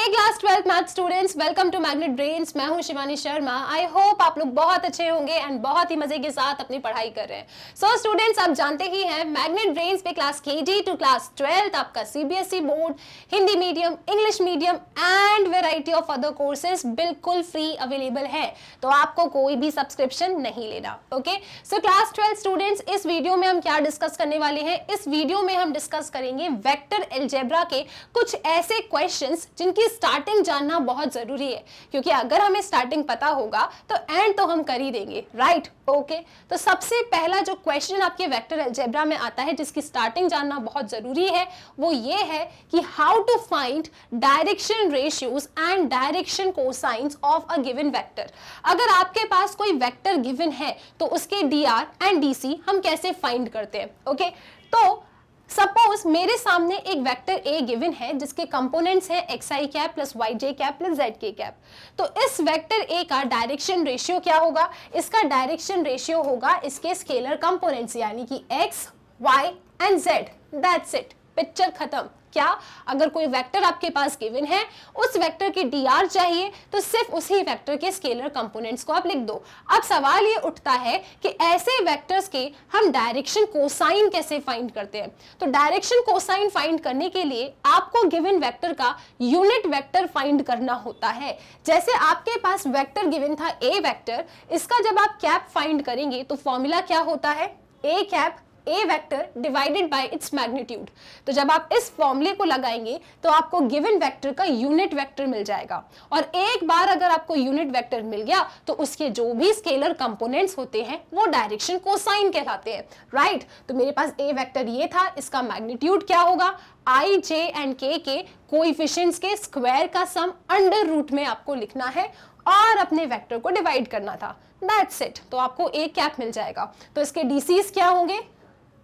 Class 12th मैथ students, welcome to Magnet Brains. मैं हूं शिवानी शर्मा। आई होप आप लोग बहुत अच्छे होंगे एंड बहुत ही मजे के साथ अपनी पढ़ाई कर रहे हैं। सो स्टूडेंट्स, आप जानते ही हैं मैग्नेट ब्रेन्स पे class KG to class 12th आपका CBSE board, Hindi medium, English medium and variety of other courses बिल्कुल फ्री अवेलेबल है। तो आपको कोई भी सब्सक्रिप्शन नहीं लेना। ओके, सो क्लास 12 स्टूडेंट्स, इस वीडियो में हम क्या डिस्कस करने वाले हैं? इस वीडियो में हम डिस्कस करेंगे वेक्टर अलजेब्रा के कुछ ऐसे क्वेश्चंस जिनकी स्टार्टिंग जानना बहुत जरूरी है, क्योंकि अगर हमें स्टार्टिंग पता होगा तो एंड तो हम कर ही देंगे, राइट? ओके, तो सबसे पहला जो क्वेश्चन आपके वेक्टर अलजेब्रा में आता है जिसकी स्टार्टिंग जानना बहुत जरूरी है, वो ये है कि how to find direction ratios and direction cosines of a given vector. अगर आपके पास कोई वेक्टर गिवन है तो उसके dr एंड dc हम कैसे फाइंड करते हैं? ओके, तो सपोज मेरे सामने एक वेक्टर ए गिवन है जिसके कंपोनेंट्स है xi cap plus yj cap plus zk cap. तो इस वेक्टर ए का डायरेक्शन रेशियो क्या होगा? इसका डायरेक्शन रेशियो होगा इसके स्केलर कंपोनेंट्स, यानी कि x, y and z। That's it, picture खत्म। क्या? अगर कोई वेक्टर आपके पास गिवन है, उस वेक्टर की dr चाहिए तो सिर्फ उसी वेक्टर के स्केलर कंपोनेंट्स को आप लिख दो। अब सवाल ये उठता है कि ऐसे वेक्टर्स के हम डायरेक्शन कोसाइन कैसे फाइंड करते हैं? तो डायरेक्शन कोसाइन फाइंड करने के लिए आपको गिवन वेक्टर का यूनिट वेक्टर फाइंड करना होता है। जैसे आपके पास वेक्टर गिवन था ए वेक्टर, इसका जब आप कैप फाइंड करेंगे तो फॉर्मूला क्या होता है? A cap A vector divided by its magnitude. तो जब आप इस फॉर्मूले को लगाएंगे तो आपको गिवन वेक्टर का यूनिट वेक्टर मिल जाएगा, और एक बार अगर आपको यूनिट वेक्टर मिल गया तो उसके जो भी स्केलर कंपोनेंट्स होते हैं वो डायरेक्शन कोसाइन कहलाते हैं, राइट? तो मेरे पास ए वेक्टर ये था, इसका मैग्नीट्यूड क्या होगा? i, j एंड k के कोएफिशिएंट्स के स्क्वायर का सम अंडर रूट में आपको लिखना है और अपने वेक्टर को डिवाइड करना था। That's it. तो आपको ए कैप मिल जाएगा। तो इसके डीसीज क्या होंगे?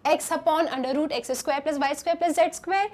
x upon under root x square plus y square plus z square.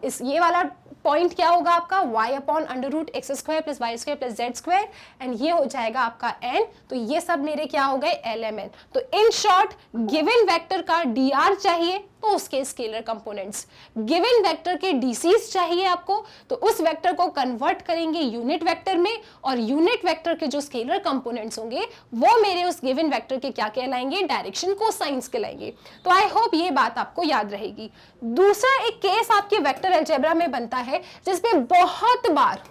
इस ये वाला पॉइंट क्या होगा आपका? y upon under root x square plus y square plus z square, and ये हो जाएगा आपका n। तो ये सब मेरे क्या हो गए? LMN। तो इन शॉर्ट, गिवन वेक्टर का dr चाहिए तो उसके स्केलर कंपोनेंट्स, गिवन वेक्टर के डीसीज चाहिए आपको तो उस वेक्टर को कन्वर्ट करेंगे यूनिट वेक्टर में, और यूनिट वेक्टर के जो स्केलर कंपोनेंट्स होंगे वो मेरे उस गिवन वेक्टर के क्या कहलाएंगे? डायरेक्शन कोसाइंस कहलाएंगे। तो आई होप ये बात आपको याद रहेगी। दूसरा एक केस आपके वेक्टर अलजेब्रा में बनता है जिसपे बहुत बार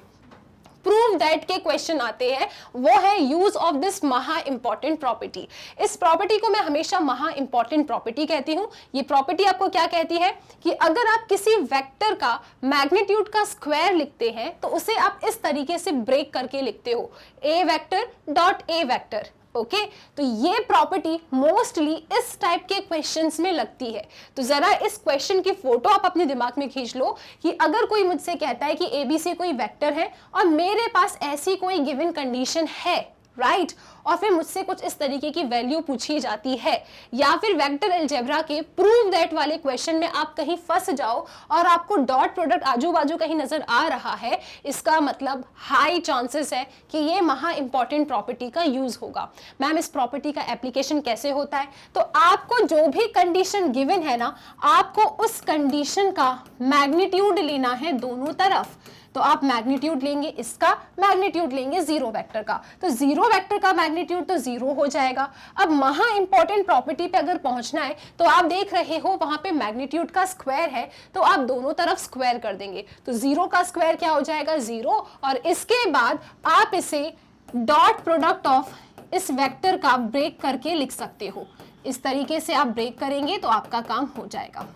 प्रूव दैट के क्वेश्चन आते हैं, वो है यूज ऑफ दिस महा इंपॉर्टेंट प्रॉपर्टी। इस प्रॉपर्टी को मैं हमेशा महा इंपॉर्टेंट प्रॉपर्टी कहती हूँ। ये प्रॉपर्टी आपको क्या कहती है कि अगर आप किसी वेक्टर का मैग्नीट्यूड का स्क्वायर लिखते हैं तो उसे आप इस तरीके से ब्रेक करके लिखते हो, A vector dot A vector. Okay, तो ये प्रॉपर्टी मोस्टली इस टाइप के क्वेश्चंस में लगती है। तो जरा इस क्वेश्चन की फोटो आप अपने दिमाग में खींच लो कि अगर कोई मुझसे कहता है कि एबीसी कोई वेक्टर है और मेरे पास ऐसी कोई गिवन कंडीशन है, राइट, और फिर मुझसे कुछ इस तरीके की वैल्यू पूछी जाती है, या फिर वेक्टर अलजेब्रा के प्रूव दैट वाले क्वेश्चन में आप कहीं फंस जाओ और आपको डॉट प्रोडक्ट आजू बाजू कहीं नजर आ रहा है, इसका मतलब हाई चांसेस है कि ये महा इंपॉर्टेंट प्रॉपर्टी का यूज होगा। मैम, इस प्रॉपर्टी का एप्लीकेशन कैसे होता है? तो आपको जो भी कंडीशन गिवन है ना, आपको उस कंडीशन का मैग्नीट्यूड लेना है दोनों तरफ। तो आप मैग्नीट्यूड लेंगे इसका, मैग्नीट्यूड लेंगे जीरो वेक्टर का, तो जीरो वेक्टर का मैग्नीट्यूड तो जीरो हो जाएगा। अब महा इंपॉर्टेंट प्रॉपर्टी पे अगर पहुंचना है तो आप देख रहे हो वहां पे मैग्नीट्यूड का स्क्वायर है, तो आप दोनों तरफ स्क्वायर कर देंगे। तो जीरो का स्क्वायर क्या हो जाएगा? जीरो, और इसके बाद आप इसे डॉट प्रोडक्ट ऑफ इस वेक्टर का ब्रेक करके लिख सकते हो। इस तरीके से आप ब्रेक करेंगे तो आपका काम हो जाएगा।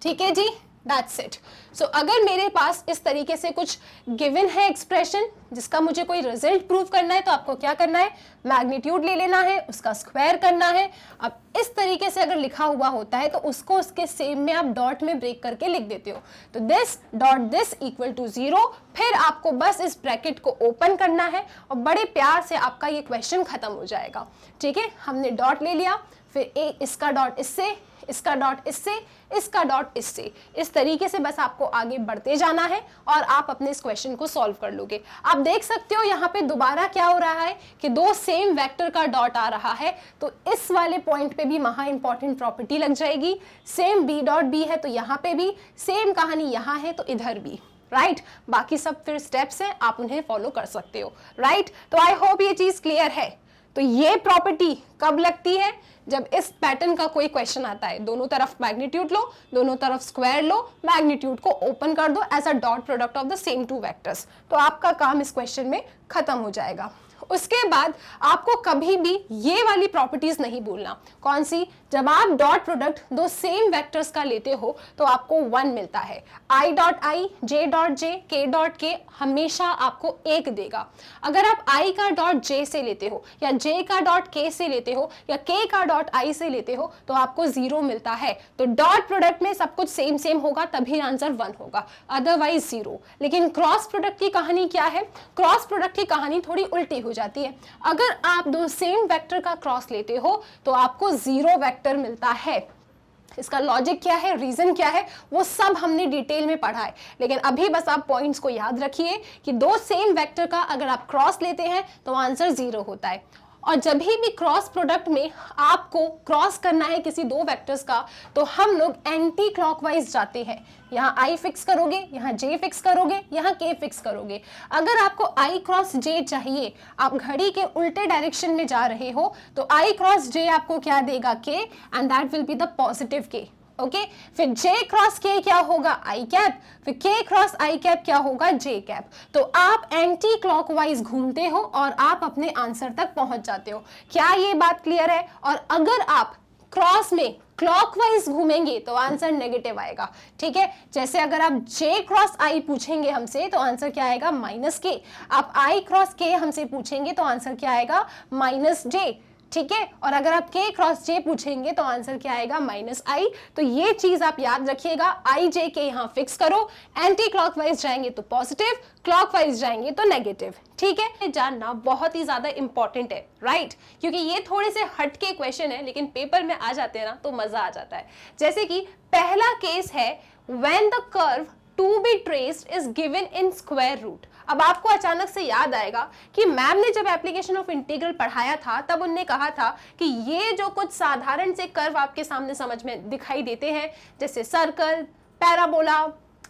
ठीक है जी, That's it. So, अगर मेरे पास इस तरीके से कुछ गिवन है एक्सप्रेशन जिसका मुझे कोई रिजल्ट प्रूव करना है तो आपको क्या करना है? मैग्नीट्यूड ले लेना है, उसका स्क्वायर करना है। अब इस तरीके से अगर लिखा हुआ होता है तो उसको उसके सेम में आप डॉट में ब्रेक करके लिख देते हो। तो this dot this equal to zero, फिर आपको बस इस ब्रैकेट को ओपन करना है और बड़े प्यार से आपका ये क्वेश्चन खत्म हो जाएगा। ठीक है, हमने डॉट ले लिया, फिर इसका डॉट इससे, इसका डॉट इससे, इसका डॉट इससे, इस तरीके से बस आपको आगे बढ़ते जाना है और आप अपने इस क्वेश्चन को सॉल्व कर लोगे। आप देख सकते हो यहाँ पे दोबारा क्या हो रहा है कि दो सेम वेक्टर का डॉट आ रहा है, तो इस वाले पॉइंट पे भी महा इंपॉर्टेंट प्रॉपर्टी लग जाएगी। सेम बी डॉट बी है तो यहाँ पे भी, सेम कहानी यहाँ है तो इधर भी। राइट बाकी सब फिर स्टेप्स हैं, आप उन्हें फॉलो कर सकते हो, राइट तो आई होप ये चीज क्लियर है। तो ये प्रॉपर्टी कब लगती है, जब इस पैटर्न का कोई क्वेश्चन आता है, दोनों तरफ मैग्नीट्यूड लो, दोनों तरफ स्क्वायर लो, मैग्नीट्यूड को ओपन कर दो as a dot product of the same two vectors, तो आपका काम इस क्वेश्चन में खत्म हो जाएगा। उसके बाद आपको कभी भी ये वाली प्रॉपर्टीज नहीं भूलना। कौन सी? जब आप डॉट प्रोडक्ट दो सेम वेक्टर्स का लेते हो तो आपको 1 मिलता है। i dot I, j dot J, k dot के हमेशा आपको 1 देगा। अगर आप i का डॉट j से लेते हो या j का डॉट k से लेते हो या k का डॉट i से लेते हो तो आपको 0 मिलता है। तो डॉट प्रोडक्ट में सब कुछ सेम सेम होगा तभी आंसर 1 होगा, अदरवाइज 0। लेकिन क्रॉस प्रोडक्ट की कहानी क्या है? क्रॉस प्रोडक्ट की कहानी थोड़ी उल्टी हो जाती है। अगर आप दो सेम वेक्टर का क्रॉस लेते हो तो आपको 0 वेक्टर मिलता है। इसका लॉजिक क्या है, रीजन क्या है, वो सब हमने डिटेल में पढ़ा है, लेकिन अभी बस आप पॉइंट्स को याद रखिए कि दो सेम वेक्टर का अगर आप क्रॉस लेते हैं तो आंसर 0 होता है। और जब भी क्रॉस प्रोडक्ट में आपको क्रॉस करना है किसी दो वेक्टर्स का तो हम लोग एंटी क्लॉकवाइज जाते हैं। यहाँ i फिक्स करोगे, यहाँ j फिक्स करोगे, यहाँ k फिक्स करोगे। अगर आपको i क्रॉस j चाहिए, आप घड़ी के उल्टे डायरेक्शन में जा रहे हो तो i क्रॉस j आपको क्या देगा? k, and that will be the positive k। Okay फिर j क्रॉस k क्या होगा? i कैप, फिर k क्रॉस i कैप क्या होगा? j cap. तो आप एंटी क्लॉकवाइज घूमते हो और आप अपने आंसर तक पहुंच जाते हो। क्या ये बात क्लियर है? और अगर आप क्रॉस में क्लॉकवाइज घूमेंगे तो आंसर नेगेटिव आएगा, ठीक है। जैसे अगर आप j क्रॉस i पूछेंगे हमसे तो आंसर क्या आएगा? -k। आप i क्रॉस k हमसे पूछेंगे तो आंसर क्या आएगा? -j, ठीक है। और अगर आप k क्रॉस j पूछेंगे तो आंसर क्या आएगा? -i। तो ये चीज आप याद रखिएगा, i j k यहाँ फिक्स करो। एंटी क्लॉकवाइज जाएंगे तो पॉजिटिव, क्लॉकवाइज जाएंगे तो नेगेटिव, ठीक है। जानना बहुत ही ज्यादा इंपॉर्टेंट है, राइट क्योंकि ये थोड़े से हट के क्वेश्चन है लेकिन पेपर में आ जाते हैं ना तो मजा आ जाता है। जैसे कि पहला केस है when the curve to be traced is given in square root. अब आपको अचानक से याद आएगा कि मैम ने जब एप्लीकेशन ऑफ इंटीग्रल पढ़ाया था तब उन्होंने कहा था कि ये जो कुछ साधारण से कर्व आपके सामने समझ में दिखाई देते हैं, जैसे सर्कल, पैराबोला,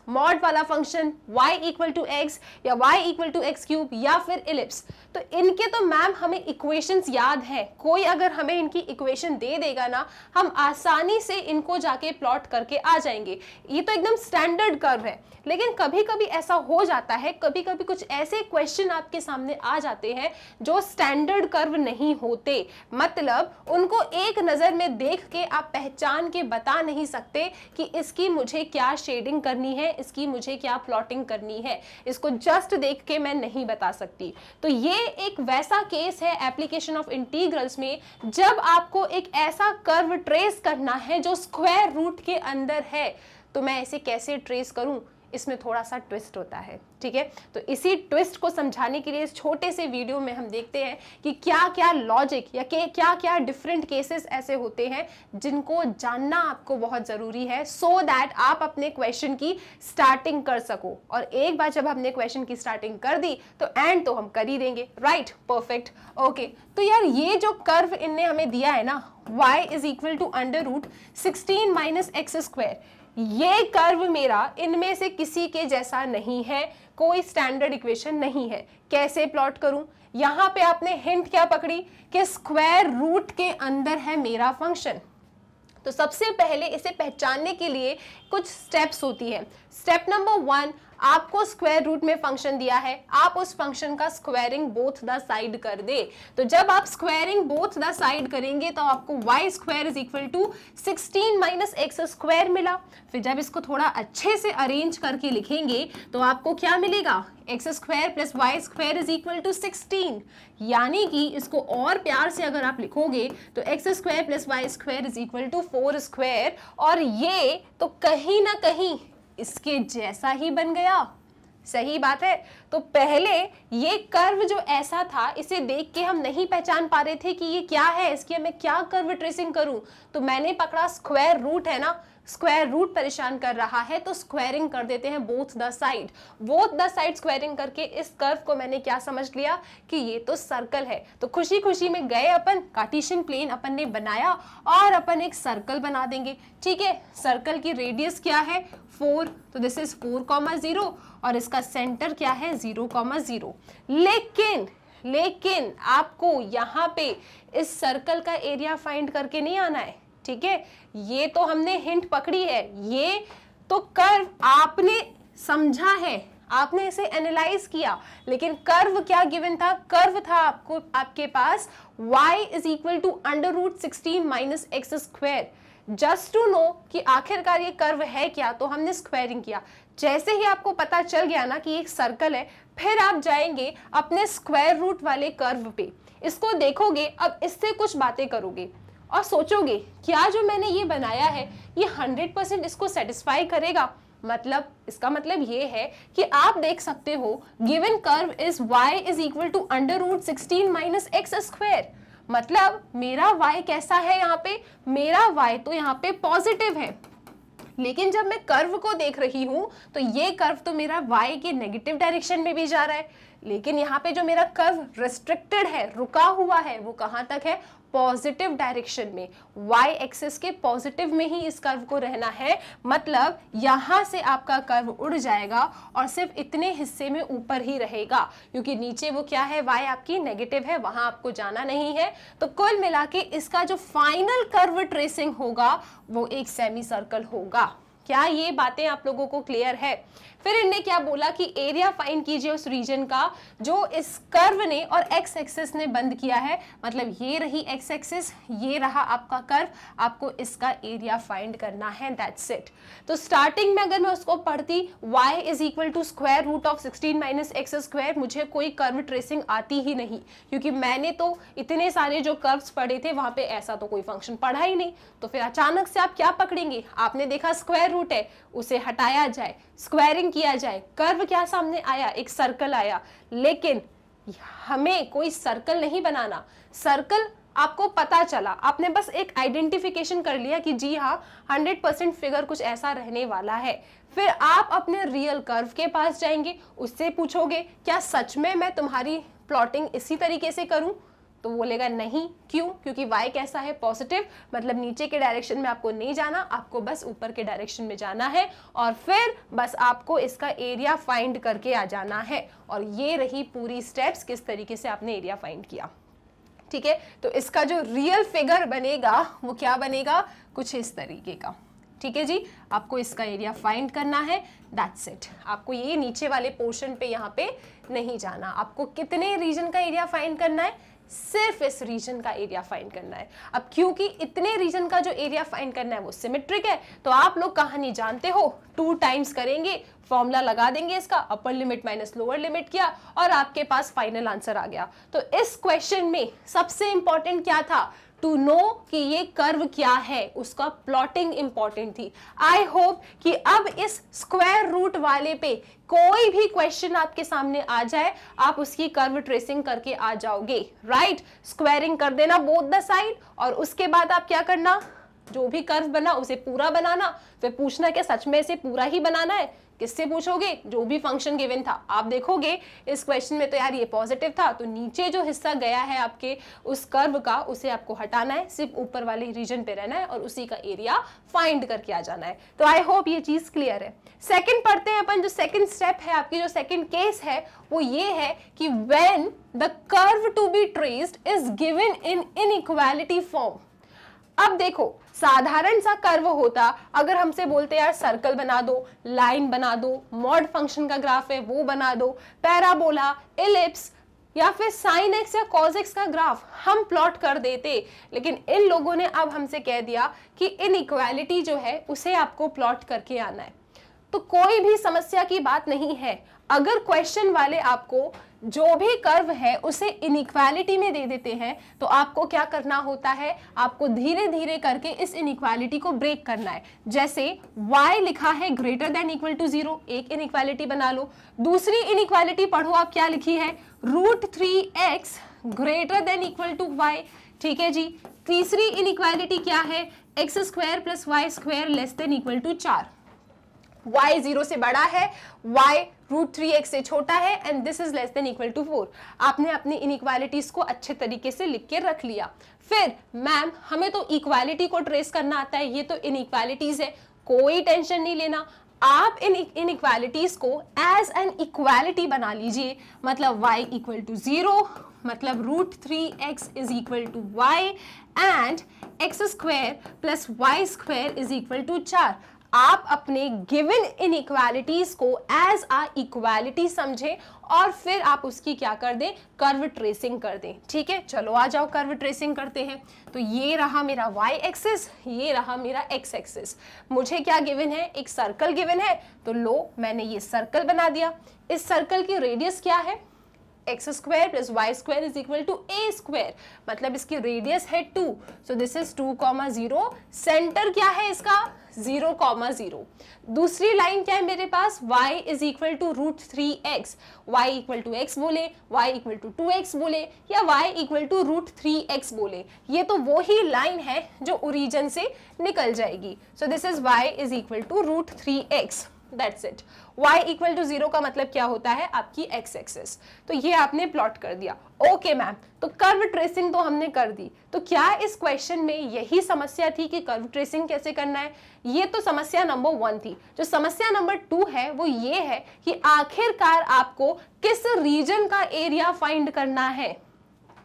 मॉड वाला function y equal to x या y equal to x cube या फिर इलिप्स, तो इनके तो मैम हमें इक्वेशंस याद है। कोई अगर हमें इनकी इक्वेशन दे देगा ना, हम आसानी से इनको जाके प्लॉट करके आ जाएंगे। ये तो एकदम स्टैंडर्ड कर्व है। लेकिन कभी कभी ऐसा हो जाता है, कभी कभी कुछ ऐसे क्वेश्चन आपके सामने आ जाते हैं जो स्टैंडर्ड कर्व नहीं होते, मतलब उनको एक नजर में देख के आप पहचान के बता नहीं सकते कि इसकी मुझे क्या शेडिंग करनी है, इसकी मुझे क्या प्लॉटिंग करनी है, इसको जस्ट देख के मैं नहीं बता सकती। तो ये एक वैसा केस है एप्लीकेशन ऑफ इंटीग्रल्स में जब आपको एक ऐसा कर्व ट्रेस करना है जो स्क्वायर रूट के अंदर है। तो मैं इसे कैसे ट्रेस करूं, इसमें थोड़ा सा ट्विस्ट होता है, ठीक है। तो इसी ट्विस्ट को समझाने के लिए इस छोटे से वीडियो में हम देखते हैं कि क्या क्या लॉजिक या क्या क्या डिफरेंट केसेस ऐसे होते हैं जिनको जानना आपको बहुत जरूरी है, सो दैट आप अपने क्वेश्चन की स्टार्टिंग कर सको। और एक बार जब हमने क्वेश्चन की स्टार्टिंग कर दी तो एंड तो हम कर ही देंगे, राइट, परफेक्ट, ओके। तो यार ये जो कर्व इनने हमें दिया है ना, y is equal to √16 - x², ये कर्व मेरा इनमें से किसी के जैसा नहीं है, कोई स्टैंडर्ड इक्वेशन नहीं है। कैसे प्लॉट करूं? यहां पे आपने हिंट क्या पकड़ी कि स्क्वायर रूट के अंदर है मेरा फंक्शन। तो सबसे पहले इसे पहचानने के लिए कुछ स्टेप्स होती है। स्टेप नंबर 1, आपको स्क्वायर रूट में फंक्शन दिया है, आप उस फंक्शन का स्क्वायरिंग बोथ द साइड कर दे। तो जब आप स्क्वायरिंग बोथ द साइड करेंगे तो आपको y² is equal to 16 - x² मिला। फिर जब इसको थोड़ा अच्छे से अरेंज करके लिखेंगे तो आपको क्या मिलेगा? x² + y² is equal to 16। यानी कि इसको और प्यार से अगर आप लिखोगे तो x² + y² is equal to 4²। और ये तो कहीं ना कहीं इसके जैसा ही बन गया, सही बात है। तो पहले ये कर्व जो ऐसा था इसे देख के हम नहीं पहचान पा रहे थे कि ये क्या है, इसकी मैं क्या कर्व ट्रेसिंग करूं। तो मैंने पकड़ा स्क्वायर रूट है ना, स्क्वायर रूट परेशान कर रहा है तो स्क्वायरिंग कर देते हैं बोथ द साइड स्क्वायरिंग करके इस कर्व को मैंने क्या समझ लिया कि ये तो सर्कल है। तो खुशी खुशी में गए अपन, कार्टेशियन प्लेन अपन ने बनाया और अपन एक सर्कल बना देंगे। ठीक है, सर्कल की रेडियस क्या है 4, तो दिस इज 4,0 और इसका सेंटर क्या है 0,0। लेकिन आपको यहाँ पे इस सर्कल का एरिया फाइंड करके नहीं आना है। ठीक है, ये तो हमने हिंट पकड़ी है, ये तो कर्व आपने समझा है, आपने इसे एनालाइज किया, लेकिन कर्व क्या गिवन था? कर्व था आपके पास y is equal to √16 minus x square. Just to know कि आखिरकार ये कर्व है क्या, तो हमने स्क्वायरिंग किया। जैसे ही आपको पता चल गया ना कि एक सर्कल है, फिर आप जाएंगे अपने स्क्वायर रूट वाले कर्व पे, इसको देखोगे, अब इससे कुछ बातें करोगे और सोचोगे क्या जो मैंने ये बनाया है ये 100% इसको सेटिस्फाई करेगा। मतलब इसका मतलब ये है कि आप देख सकते हो given curve is y is equal to √16 minus x square. मतलब मेरा y कैसा है यहाँ पे? मेरा y तो यहाँ पे पॉजिटिव है, लेकिन जब मैं कर्व को देख रही हूं तो ये कर्व तो मेरा y के नेगेटिव डायरेक्शन में भी जा रहा है, लेकिन यहाँ पे जो मेरा कर्व रिस्ट्रिक्टेड है, रुका हुआ है, वो कहाँ तक है? पॉजिटिव डायरेक्शन में। y एक्सिस के पॉजिटिव में ही इस कर्व को रहना है। मतलब यहाँ से आपका कर्व उड़ जाएगा और सिर्फ इतने हिस्से में ऊपर ही रहेगा, क्योंकि नीचे वो क्या है? y आपकी नेगेटिव है, वहां आपको जाना नहीं है। तो कुल मिला के इसका जो फाइनल कर्व ट्रेसिंग होगा वो एक सेमी सर्कल होगा। क्या ये बातें आप लोगों को क्लियर है? फिर इनने क्या बोला कि एरिया फाइंड कीजिए उस रीजन का जो इस कर्व ने और एक्स एक्सिस ने बंद किया है। मतलब ये रही एक्स एक्सिस, ये रहा आपका कर्व, आपको इसका एरिया फाइंड करना है, दैट्स इट। तो स्टार्टिंग में अगर मैं उसको पढ़ती y is equal to square root of 16 minus x square, मुझे कोई कर्व ट्रेसिंग आती ही नहीं, क्योंकि मैंने तो इतने सारे जो कर्व्स पढ़े थे वहां पे ऐसा तो कोई फंक्शन पढ़ा ही नहीं। तो फिर अचानक से आप क्या पकड़ेंगे? आपने देखा स्क्वायर रूट है, उसे हटाया जाए, स्क्वायरिंग किया जाए, कर्व क्या सामने आया? एक सर्कल आया। लेकिन हमें कोई सर्कल नहीं बनाना। सर्कल आपको पता चला, आपने बस एक आइडेंटिफिकेशन कर लिया कि जी हाँ 100% फिगर कुछ ऐसा रहने वाला है। फिर आप अपने रियल कर्व के पास जाएंगे, उससे पूछोगे क्या सच में मैं तुम्हारी प्लॉटिंग इसी तरीके से करूं? तो बोलेगा नहीं। क्यों? क्योंकि y कैसा है? पॉजिटिव। मतलब नीचे के डायरेक्शन में आपको नहीं जाना, आपको बस ऊपर के डायरेक्शन में जाना है और फिर बस आपको इसका एरिया फाइंड करके आ जाना है। और ये रही पूरी स्टेप्स, किस तरीके से आपने एरिया फाइंड किया। ठीक है, तो इसका जो रियल फिगर बनेगा वो क्या बनेगा? कुछ इस तरीके का। ठीक है जी, आपको इसका एरिया फाइंड करना है, दैट्स इट। आपको ये नीचे वाले पोर्शन पे यहाँ पे नहीं जाना। आपको कितने रीजन का एरिया फाइंड करना है? सिर्फ इस रीजन का एरिया फाइंड करना है। अब क्योंकि इतने रीजन का जो एरिया फाइंड करना है वो सिमेट्रिक है, तो आप लोग कहानी जानते हो, 2 टाइम्स करेंगे, फॉर्मूला लगा देंगे इसका, upper limit minus lower limit किया और आपके पास फाइनल आंसर आ गया। तो इस क्वेश्चन में सबसे इंपॉर्टेंट क्या था? टू नो कि ये कर्व क्या है, उसका प्लॉटिंग इंपॉर्टेंट थी। आई होप कि अब इस स्क्वायर रूट वाले पे कोई भी क्वेश्चन आपके सामने आ जाए, आप उसकी कर्व ट्रेसिंग करके आ जाओगे। राइट, स्क्वायरिंग कर देना बोथ द साइड और उसके बाद आप क्या करना? जो भी कर्व बना उसे पूरा बनाना। फिर पूछना कि सच में इसे पूरा ही बनाना है। किससे पूछोगे? जो भी फंक्शन गिवन था। आप देखोगे इस क्वेश्चन में तो यार ये पॉजिटिव था, तो नीचे जो हिस्सा गया है आपके उस कर्व का, उसे आपको हटाना है, सिर्फ ऊपर वाले रीजन पे रहना है और उसी का एरिया फाइंड करके आ जाना है। तो आई होप ये चीज क्लियर है। सेकंड पढ़ते हैं अपन। जो सेकंड स्टेप है आपकी, जो सेकंड केस है वो ये है कि when the curve to be traced is given in inequality form. अब देखो, साधारण सा कर्व होता, अगर हमसे बोलते यार सर्कल बना दो, लाइन बना दो, मॉड फंक्शन का ग्राफ है वो बना दो, पैराबोला, इलिप्स या फिर साइन एक्स या कॉस एक्स का ग्राफ हम प्लॉट कर देते। लेकिन इन लोगों ने अब हमसे कह दिया कि इनइक्वालिटी जो है उसे आपको प्लॉट करके आना है। तो कोई भी समस्या की बात नहीं है। अगर क्वेश्चन वाले आपको जो भी कर्व है उसे इनइक्वालिटी में दे देते हैं, तो आपको क्या करना होता है? आपको धीरे धीरे करके इस इनइक्वालिटी को ब्रेक करना है। जैसे y लिखा है ग्रेटर देन इक्वल टू 0, एक इनइक्वालिटी बना लो। दूसरी इनइक्वालिटी पढ़ो आप, क्या लिखी है? √3x greater than equal to y। ठीक है जी। तीसरी इनइक्वालिटी क्या है? X square plus y square less than equal to 4, y 0 से बड़ा है, y √3x से छोटा है and this is less than equal to 4। आपने अपनी इनइक्वालिटीज को अच्छे तरीके से लिख के रख लिया। फिर मैम हमें तो इक्वालिटी को ट्रेस करना आता है, ये तो इनइक्वालिटीज है, कोई टेंशन नहीं लेना। आप इन इनइक्वालिटीज को एज एन इक्वालिटी बना लीजिए, मतलब y इक्वल टू 0, मतलब √3x is equal to y and x square plus y square is equal to 4। आप अपने गिवन इनइक्वालिटीज को एज अ इक्वालिटी समझें और फिर आप उसकी क्या कर दें, कर्व ट्रेसिंग कर दें। ठीक है, चलो आ जाओ कर्व ट्रेसिंग करते हैं। तो ये रहा मेरा y एक्सिस, ये रहा मेरा x एक्सिस। मुझे क्या गिवन है, एक सर्कल गिवन है, तो लो मैंने ये सर्कल बना दिया। इस सर्कल की रेडियस क्या है, x square plus y square is equal to a square, मतलब इसकी रेडियस है 2, सो दिस इज 2,0। सेंटर क्या है इसका, 0,0। दूसरी लाइन क्या है मेरे पास, y is equal to √3x, y equal to x बोले, y इक्वल टू 2x बोले, या y इक्वल टू √3x बोले, ये तो वो ही लाइन है जो ओरिजिन से निकल जाएगी। So this is y is equal to √3x, that's it. y equal to 0 का मतलब क्या होता है, आपकी x एक्सिस। तो ये आपने प्लॉट कर दिया। ओके मैम, तो कर्व ट्रेसिंग तो हमने कर दी, तो क्या इस क्वेश्चन में यही समस्या थी कि कर्व ट्रेसिंग कैसे करना है? ये तो समस्या नंबर 1 थी। जो समस्या नंबर 2 है वो ये है कि आखिरकार आपको किस रीजन का एरिया फाइंड करना है,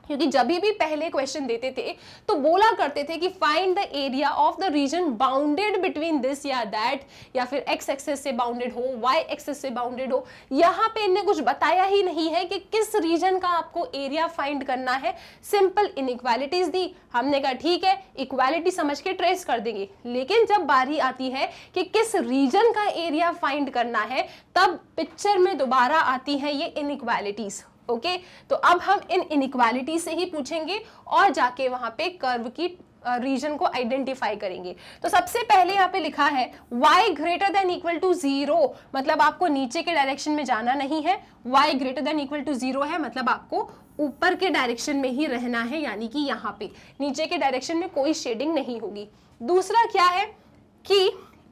क्योंकि जब भी पहले क्वेश्चन देते थे तो बोला करते थे कि find the area of the reason bounded between this या दैट, या फिर एक्स एक्सिस से बाउंडेड हो, वाई एक्सिस से बाउंडेड हो। यहाँ पे इन्हें कुछ बताया ही नहीं है कि किस रीजन का आपको एरिया फाइंड करना है। सिंपल इनइक्वालिटीज दी, हमने कहा ठीक है इक्वालिटी समझ के ट्रेस कर देंगे, लेकिन जब बारी आती है कि किस रीजन का एरिया फाइंड करना है, तब पिक्चर में दोबारा आती है ये इनइक्वालिटीज। ओके, तो अब हम इन इनइक्वालिटी से ही पूछेंगे और जाके वहां पे कर्व की रीजन को आइडेंटिफाई करेंगे। तो सबसे पहले यहाँ पे लिखा है y greater than equal to 0, मतलब आपको नीचे के डायरेक्शन में जाना नहीं है। y greater than equal to 0 है, मतलब आपको ऊपर के डायरेक्शन में ही रहना है, यानी कि यहाँ पे नीचे के डायरेक्शन में कोई शेडिंग नहीं होगी। दूसरा क्या है कि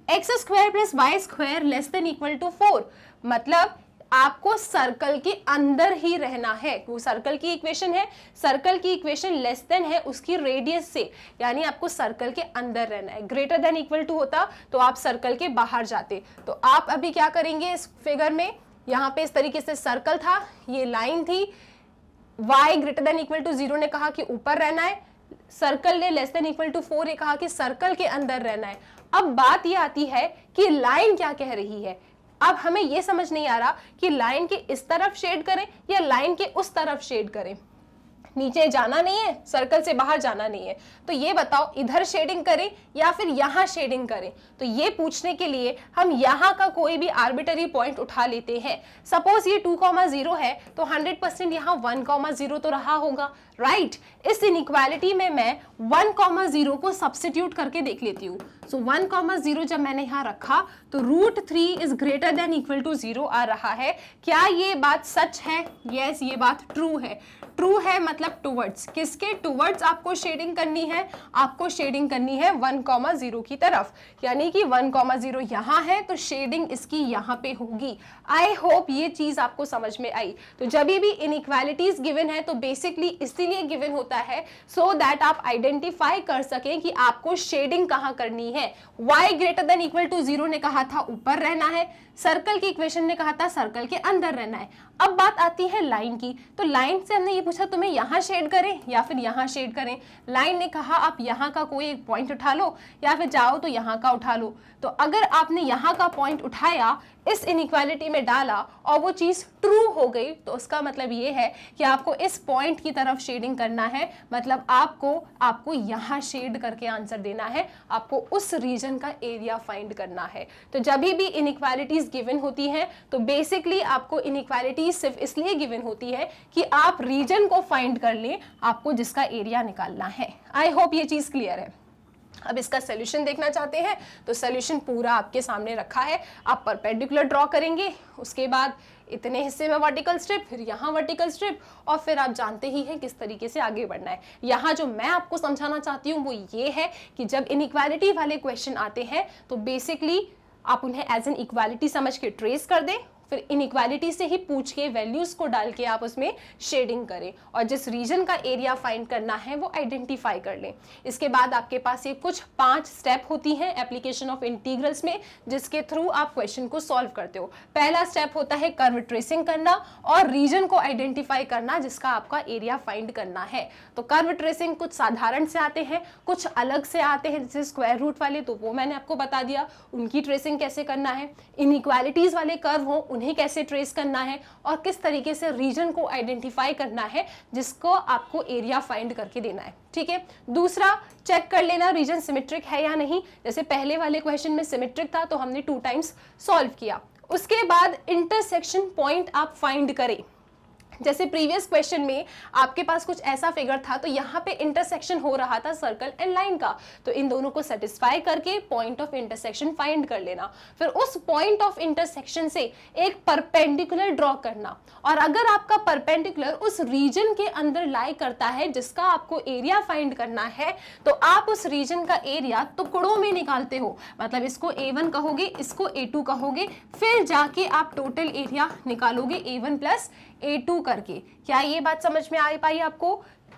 x square plus y square less than equal to 4, मतलब आपको सर्कल के अंदर ही रहना है। वो सर्कल की इक्वेशन है, सर्कल की इक्वेशन लेस देन है उसकी रेडियस से, यानी आपको सर्कल के अंदर रहना है। ग्रेटर देन इक्वल टू होता तो आप सर्कल के बाहर जाते। तो आप अभी क्या करेंगे इस फिगर में, यहाँ पे इस तरीके से सर्कल था, ये लाइन थी, y greater than equal to 0 ने कहा कि ऊपर रहना है, सर्कल ने लेस देन इक्वल टू 4 ने कहा कि सर्कल के अंदर रहना है। अब बात ये आती है कि लाइन क्या कह रही है। अब हमें यह समझ नहीं आ रहा कि लाइन के इस तरफ शेड करें या लाइन के उस तरफ शेड करें। नीचे जाना नहीं है, सर्कल से बाहर जाना नहीं है, तो ये बताओ इधर शेडिंग करें या फिर यहाँ शेडिंग करें। तो ये पूछने के लिए हम यहाँ का कोई भी आर्बिटरी पॉइंट उठा लेते हैं। सपोज ये 2,0 है तो 100% यहाँ 1,0 तो रहा होगा, राइट। इस इनइक्वालिटी में मैं 1,0 को सब्स्टिट्यूट करके देख लेती हूँ। सो 1,0 जब मैंने यहाँ रखा तो √3 is greater than equal to 0 आ रहा है। क्या ये बात सच है? यस, ये बात ट्रू है। ट्रू है मतलब टुवर्ड्स, किसके टुवर्ड्स आपको शेडिंग करनी है? आपको शेडिंग करनी है 1,0 की तरफ, यानी कि 1,0 यहाँ है तो शेडिंग इसकी यहाँ पे होगी। आई होप ये चीज आपको समझ में आई। तो जब भी इनइक्वालिटीज गिवन है तो बेसिकली इसीलिए गिवन होता है सो दैट आप आइडेंटिफाई कर सकें कि आपको शेडिंग कहाँ करनी है। y greater than equal to 0 ने कहा था ऊपर रहना है, सर्कल की इक्वेशन ने कहा था सर्कल के अंदर रहना है। अब बात आती है लाइन की, तो लाइन से हमने ये पूछा तुम्हें यहाँ शेड करें या फिर यहाँ शेड करें। लाइन ने कहा आप यहाँ का कोई एक पॉइंट उठा लो या फिर जाओ तो यहाँ का उठा लो। तो अगर आपने यहाँ का पॉइंट उठाया, इस इनइक्वालिटी में डाला और वो चीज ट्रू हो गई, तो उसका मतलब ये है कि आपको इस पॉइंट की तरफ शेडिंग करना है, मतलब आपको यहाँ शेड करके आंसर देना है, आपको उस रीजन का एरिया फाइंड करना है। तो जब भी इनइक्वालिटीज गिवन होती हैं तो बेसिकली आपको इनइक्वालिटीज सिर्फ इसलिए गिवन होती है कि आप रीजन को फाइंड कर लें, आपको जिसका एरिया निकालना है। आई होप ये चीज क्लियर है। अब इसका सोल्यूशन देखना चाहते हैं तो सोल्यूशन पूरा आपके सामने रखा है। आप परपेंडिकुलर ड्रॉ करेंगे, उसके बाद इतने हिस्से में वर्टिकल स्ट्रिप, फिर यहाँ वर्टिकल स्ट्रिप, और फिर आप जानते ही हैं किस तरीके से आगे बढ़ना है। यहाँ जो मैं आपको समझाना चाहती हूँ वो ये है कि जब इनइक्वालिटी वाले क्वेश्चन आते हैं तो बेसिकली आप उन्हें एज एन इक्वालिटी समझ के ट्रेस कर दें, फिर इनइक्वालिटी से ही पूछ के वैल्यूज को डाल के आप उसमें शेडिंग करें और जिस रीजन का एरिया फाइंड करना है वो आइडेंटिफाई कर लें। इसके बाद आपके पास ये कुछ 5 स्टेप होती हैं एप्लीकेशन ऑफ इंटीग्रल्स में, जिसके थ्रू आप क्वेश्चन को सॉल्व करते हो। पहला स्टेप होता है कर्व ट्रेसिंग करना और रीजन को आइडेंटिफाई करना जिसका आपका एरिया फाइंड करना है। तो कर्व ट्रेसिंग कुछ साधारण से आते हैं, कुछ अलग से आते हैं, जैसे स्क्वायर रूट वाले, तो वो मैंने आपको बता दिया उनकी ट्रेसिंग कैसे करना है। इनइक्वालिटीज वाले कर्व हो उन्हें कैसे ट्रेस करना है और किस तरीके से रीजन को आइडेंटिफाई करना है जिसको आपको एरिया फाइंड करके देना है। ठीक है, दूसरा चेक कर लेना रीजन सिमेट्रिक है या नहीं। जैसे पहले वाले क्वेश्चन में सिमेट्रिक था तो हमने 2 टाइम्स सॉल्व किया। उसके बाद इंटरसेक्शन पॉइंट आप फाइंड करें। जैसे प्रीवियस क्वेश्चन में आपके पास कुछ ऐसा फिगर था तो यहाँ पे इंटरसेक्शन हो रहा था सर्कल एंड लाइन का, तो इन दोनों को सेटिस्फाई करके पॉइंट ऑफ इंटरसेक्शन फाइंड कर लेना। फिर उस पॉइंट ऑफ इंटरसेक्शन से एक परपेंडिकुलर ड्रॉ करना, और अगर आपका परपेंडिकुलर उस रीजन के अंदर लाई करता है जिसका आपको एरिया फाइंड करना है तो आप उस रीजन का एरिया टुकड़ों में निकालते हो। मतलब इसको A1 कहोगे, इसको A2 कहोगे, फिर जाके आप टोटल एरिया निकालोगे A1 प्लस A2 करके। क्या ये बात समझ में आ पाई आपको?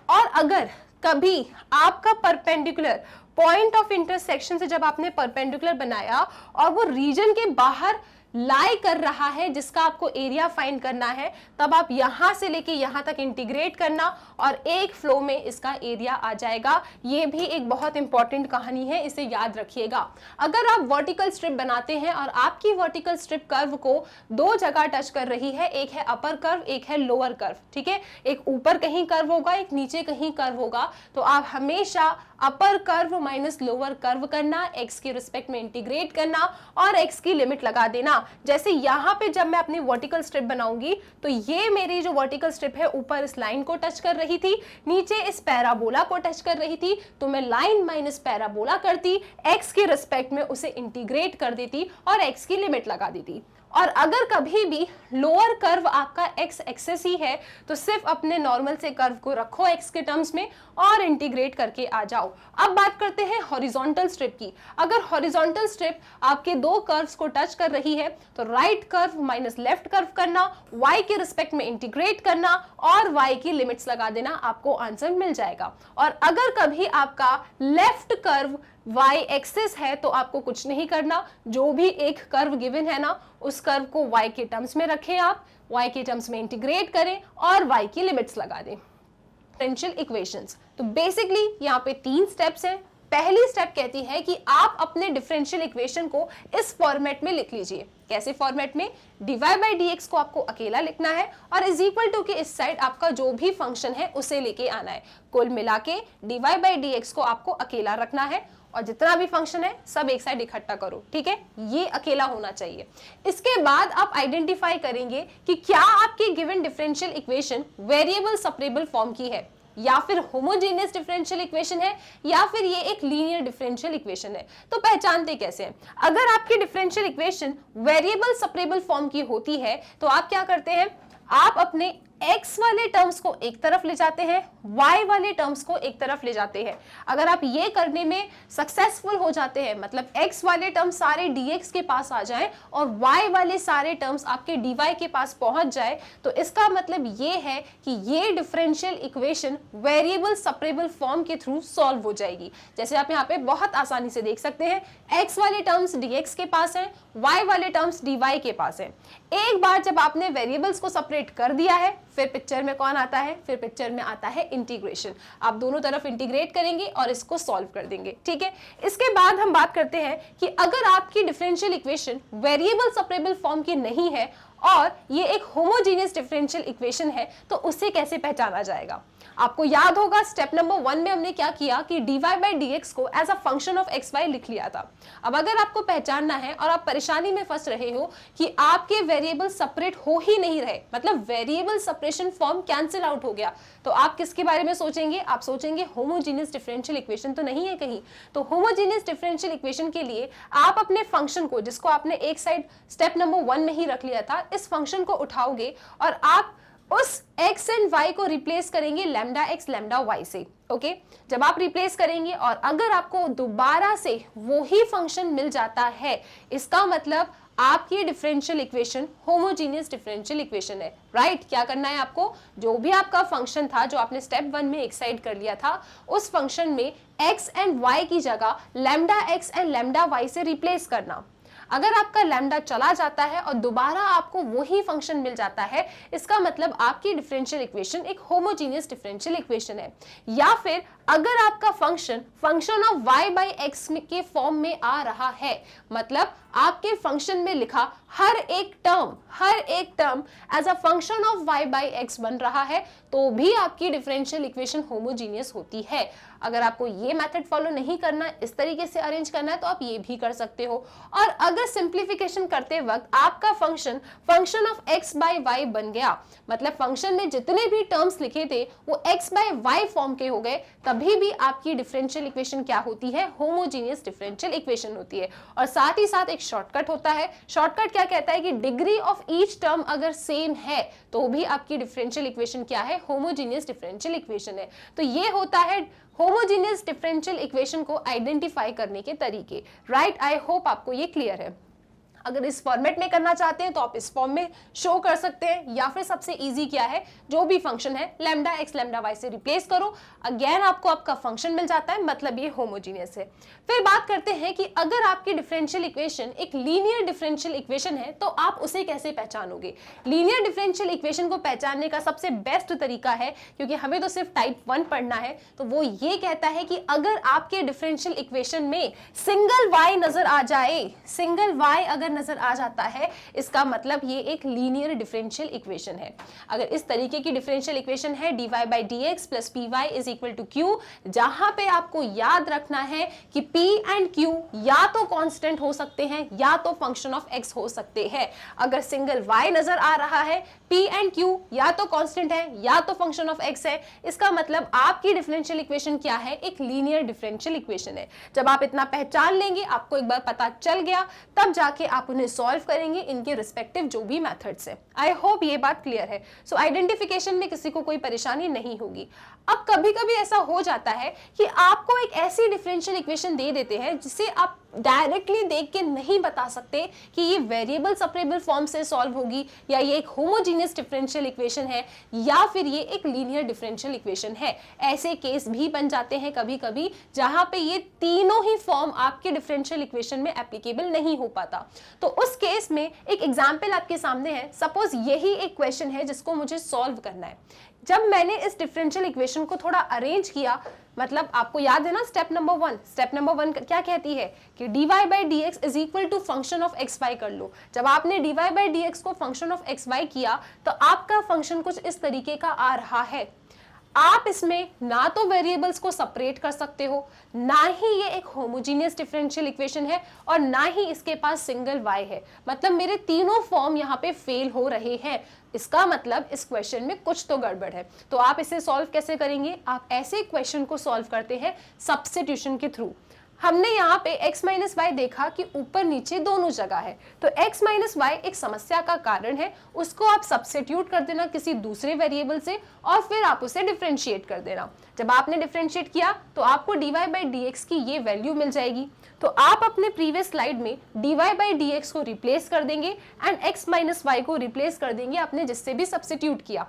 और अगर कभी आपका परपेंडिकुलर पॉइंट ऑफ इंटरसेक्शन से जब आपने परपेंडिकुलर बनाया और वो रीजन के बाहर लाई कर रहा है जिसका आपको एरिया फाइंड करना है, तब आप यहां से लेके यहां तक इंटीग्रेट करना और एक फ्लो में इसका एरिया आ जाएगा। ये भी एक बहुत इंपॉर्टेंट कहानी है, इसे याद रखिएगा। अगर आप वर्टिकल स्ट्रिप बनाते हैं और आपकी वर्टिकल स्ट्रिप कर्व को 2 जगह टच कर रही है, एक है अपर कर्व, एक है लोअर कर्व, ठीक है, एक ऊपर कहीं कर्व होगा, एक नीचे कहीं कर्व होगा, तो आप हमेशा upper curve minus lower curve करना, एक्स के रिस्पेक्ट में इंटीग्रेट करना और एक्स की लिमिट लगा देना। जैसे यहाँ पे जब मैं अपनी वर्टिकल स्ट्रिप बनाऊंगी तो ये मेरी जो वर्टिकल स्ट्रिप है ऊपर इस लाइन को टच कर रही थी, नीचे इस पैराबोला को टच कर रही थी, तो मैं लाइन माइनस पैराबोला करती, एक्स के रिस्पेक्ट में उसे इंटीग्रेट कर देती और एक्स की लिमिट लगा देती। और अगर कभी भी लोअर कर्व आपका एक्स एक्सेस ही है तो सिर्फ अपने नॉर्मल से कर्व को रखो एक्स के टर्म्स में और इंटीग्रेट करके आ जाओ। अब बात करते हैं हॉरिजॉन्टल स्ट्रिप की। अगर हॉरिजॉन्टल स्ट्रिप आपके 2 कर्व्स को टच कर रही है तो right curve minus left curve करना, वाई के रिस्पेक्ट में इंटीग्रेट करना और वाई की लिमिट्स लगा देना, आपको आंसर मिल जाएगा। और अगर कभी आपका लेफ्ट कर्व y एक्सिस है तो आपको कुछ नहीं करना, जो भी एक कर्व गिवन है ना उस कर्व को y के टर्म्स में रखें, आप y के टर्म्स में इंटीग्रेट करें और y की लिमिट्स लगा दें। डिफरेंशियल इक्वेशंस, तो बेसिकली यहाँ पे 3 स्टेप्स हैं। पहली स्टेप कहती है कि आप अपने डिफरेंशियल इक्वेशन को इस फॉर्मेट में लिख लीजिए। कैसे फॉर्मेट में? dy बाई dx को आपको अकेला लिखना है और इज इक्वल टू के इस साइड आपका जो भी फंक्शन है उसे लेके आना है। कुल मिला के dy बाई dx को आपको अकेला रखना है और जितना भी फंक्शन है सब एक साइड इकट्ठा करो, ठीक है, ये अकेला होना चाहिए। इसके बाद आप आइडेंटिफाई करेंगे कि क्या आपकी given differential equation variable separable form की है या फिर होमोजेनियस डिफरेंशियल इक्वेशन है या फिर ये एक लीनियर डिफरेंशियल इक्वेशन है। तो पहचानते कैसे हैं? अगर आपकी differential equation variable separable form की होती है तो आप क्या करते हैं, आप अपने x वाले टर्म्स को एक तरफ ले जाते हैं, y वाले टर्म्स को एक तरफ ले जाते हैं। अगर आप ये करने में सक्सेसफुल हो जाते हैं, मतलब x वाले टर्म्स सारे dx के पास आ जाएं और y वाले सारे टर्म्स आपके dy के पास पहुंच जाए, तो इसका मतलब ये है कि ये differential equation variable separable form के थ्रू सॉल्व हो जाएगी। जैसे आप यहाँ पे बहुत आसानी से देख सकते हैं, x वाले टर्म्स dx के पास हैं, y वाले टर्म्स dy के पास हैं। एक बार जब आपने वेरिएबल्स को सेपरेट कर दिया है, फिर पिक्चर में कौन आता है? फिर पिक्चर में आता है इंटीग्रेशन। आप दोनों तरफ इंटीग्रेट करेंगे और इसको सॉल्व कर देंगे, ठीक है। इसके बाद हम बात करते हैं कि अगर आपकी differential equation variable separable form की नहीं है और ये एक होमोजेनियस डिफरेंशियल इक्वेशन है तो उसे कैसे पहचाना जाएगा? आपको याद होगा स्टेप नंबर 1 में हमने क्या किया कि dy बाई dx को as a function of xy लिख लिया था। अब अगर आपको पहचानना है और आप परेशानी में फंस रहे हो कि आपके वेरिएबल सेपरेट हो ही नहीं रहे, मतलब variable separation form cancel out हो गया, तो आप किसके बारे में सोचेंगे? आप सोचेंगे होमोजेनियस डिफरेंशियल इक्वेशन तो नहीं है कहीं। तो होमोजेनियस डिफरेंशियल इक्वेशन के लिए आप अपने फंक्शन को, जिसको आपने एक साइड स्टेप नंबर 1 में ही रख लिया था, इस फंक्शन को उठाओगे और आप उस x एंड y को रिप्लेस करेंगे लैम्डा x लैम्डा y से। ओके जब आप रिप्लेस करेंगे और अगर आपको दोबारा से वही फंक्शन मिल जाता है, इसका मतलब आपकी differential equation homogeneous differential equation है। राइट क्या करना है आपको, जो भी आपका फंक्शन था जो आपने स्टेप 1 में एक्साइड कर लिया था, उस फंक्शन में x एंड y की जगह lambda x and lambda y से रिप्लेस करना। अगर आपका लैम्डा चला जाता है और दोबारा आपको वही फंक्शन मिल जाता है, इसका मतलब आपकी डिफरेंशियल इक्वेशन एक होमोजीनियस डिफरेंशियल इक्वेशन है। या फिर अगर आपका function of y by x के फॉर्म में आ रहा है, मतलब आपके फंक्शन में लिखा हर एक term as a function of y by x बन रहा है, तो भी आपकी डिफरेंशियल इक्वेशन होमोजीनियस होती है। अगर आपको ये मेथड फॉलो नहीं करना, इस तरीके से अरेंज करना है, तो आप ये भी कर सकते हो। और अगर सिंप्लीफिकेशन करते वक्त आपका function of x by y बन गया, मतलब फंक्शन में जितने भी टर्म्स लिखे थे वो x बाई y फॉर्म के हो गए, तभी भी आपकी डिफरेंशियल इक्वेशन क्या होती है, होमोजीनियस डिफरेंशियल इक्वेशन होती है। और साथ ही साथ एक शॉर्टकट होता है। शॉर्टकट क्या कहता है कि डिग्री ऑफ ईच टर्म अगर सेम है तो भी आपकी डिफरेंशियल इक्वेशन क्या है, होमोजीनियस डिफरेंशियल इक्वेशन है। तो ये होता है होमोजीनियस डिफरेंशियल इक्वेशन को आइडेंटिफाई करने के तरीके। राइट आई होप आपको ये क्लियर है। अगर इस फॉर्मेट में करना चाहते हैं तो आप इस फॉर्म में शो कर सकते हैं, या फिर सबसे इजी क्या है, जो भी फंक्शन है लैम्डा x लैम्डा y से रिप्लेस करो, अगेन आपको आपका फंक्शन मिल जाता है, मतलब ये होमोजीनियस है। फिर बात करते हैं कि अगर आपकी डिफरेंशियल इक्वेशन एक लीनियर डिफरेंशियल इक्वेशन है तो आप उसे कैसे पहचानोगे। लीनियर डिफरेंशियल इक्वेशन को पहचानने का सबसे बेस्ट तरीका है, क्योंकि हमें तो सिर्फ टाइप 1 पढ़ना है, तो वो ये कहता है कि अगर आपके डिफरेंशियल इक्वेशन में सिंगल y नजर आ जाए, सिंगल y अगर नजर आ जाता है, इसका मतलब ये एक लीनियर डिफरेंशियल इक्वेशन है। अगर इस तरीके की डिफरेंशियल इक्वेशन है dy by dx plus py is equal to q, जहां पे आपको याद रखना है कि p एंड q या तो कांस्टेंट हो सकते हैं या तो फंक्शन ऑफ x हो सकते हैं। अगर सिंगल y नजर आ रहा है, p एंड q या तो कांस्टेंट है या तो फंक्शन ऑफ x है, इसका मतलब आपकी डिफरेंशियल इक्वेशन क्या है, एक लीनियर डिफरेंशियल इक्वेशन है। जब आप इतना पहचान लेंगे, आपको एक बार पता चल गया, तब जाके आप उन्हें सॉल्व करेंगे इनके रिस्पेक्टिव जो भी मेथड्स है। आई होप ये बात क्लियर है। सो आइडेंटिफिकेशन में किसी को कोई परेशानी नहीं होगी। अब कभी कभी ऐसा हो जाता है कि आपको एक ऐसी डिफरेंशियल इक्वेशन दे देते हैं जिसे आप डायरेक्टली देख के नहीं बता सकते कि ये वेरिएबल सेपरेबल फॉर्म से सॉल्व होगी, या ये एक होमोजीनियस डिफरेंशियल इक्वेशन है, या फिर ये एक लीनियर डिफरेंशियल इक्वेशन है। ऐसे केस भी बन जाते हैं कभी कभी जहां पे ये तीनों ही फॉर्म आपके डिफरेंशियल इक्वेशन में एप्लीकेबल नहीं हो पाता। तो उस केस में एक एग्जाम्पल आपके सामने है। सपोज यही एक क्वेश्चन है जिसको मुझे सॉल्व करना है। जब मैंने इस डिफरेंशियल इक्वेशन को थोड़ा अरेंज किया, मतलब आपको याद है ना स्टेप नंबर 1 क्या कहती है कि dy by dx is equal to function of x y कर लो। जब आपने dy by dx को फंक्शन ऑफ एक्स वाई किया तो आपका फंक्शन कुछ इस तरीके का आ रहा है। आप इसमें ना तो वेरिएबल्स को सेपरेट कर सकते हो, ना ही ये एक होमोजीनियस डिफरेंशियल इक्वेशन है, और ना ही इसके पास सिंगल y है। मतलब मेरे तीनों फॉर्म यहाँ पे फेल हो रहे हैं। इसका मतलब इस क्वेश्चन में कुछ तो गड़बड़ है। तो आप इसे सॉल्व कैसे करेंगे? आप ऐसे क्वेश्चन को सॉल्व करते हैं सब्स्टिट्यूशन के थ्रू। हमने यहाँ पे x माइनस वाई देखा कि ऊपर नीचे दोनों जगह है, तो x माइनस वाई एक समस्या का कारण है, उसको आप सब्स्टिट्यूट कर देना किसी दूसरे वेरिएबल से और फिर आप उसे डिफरेंशिएट कर देना। जब आपने डिफरेंशिएट किया तो आपको dy by dx की ये वैल्यू मिल जाएगी। तो आप अपने प्रीवियस स्लाइड में dy by dx को रिप्लेस कर देंगे एंड x माइनस वाई को रिप्लेस कर देंगे आपने जिससे भी सब्स्टिट्यूट किया।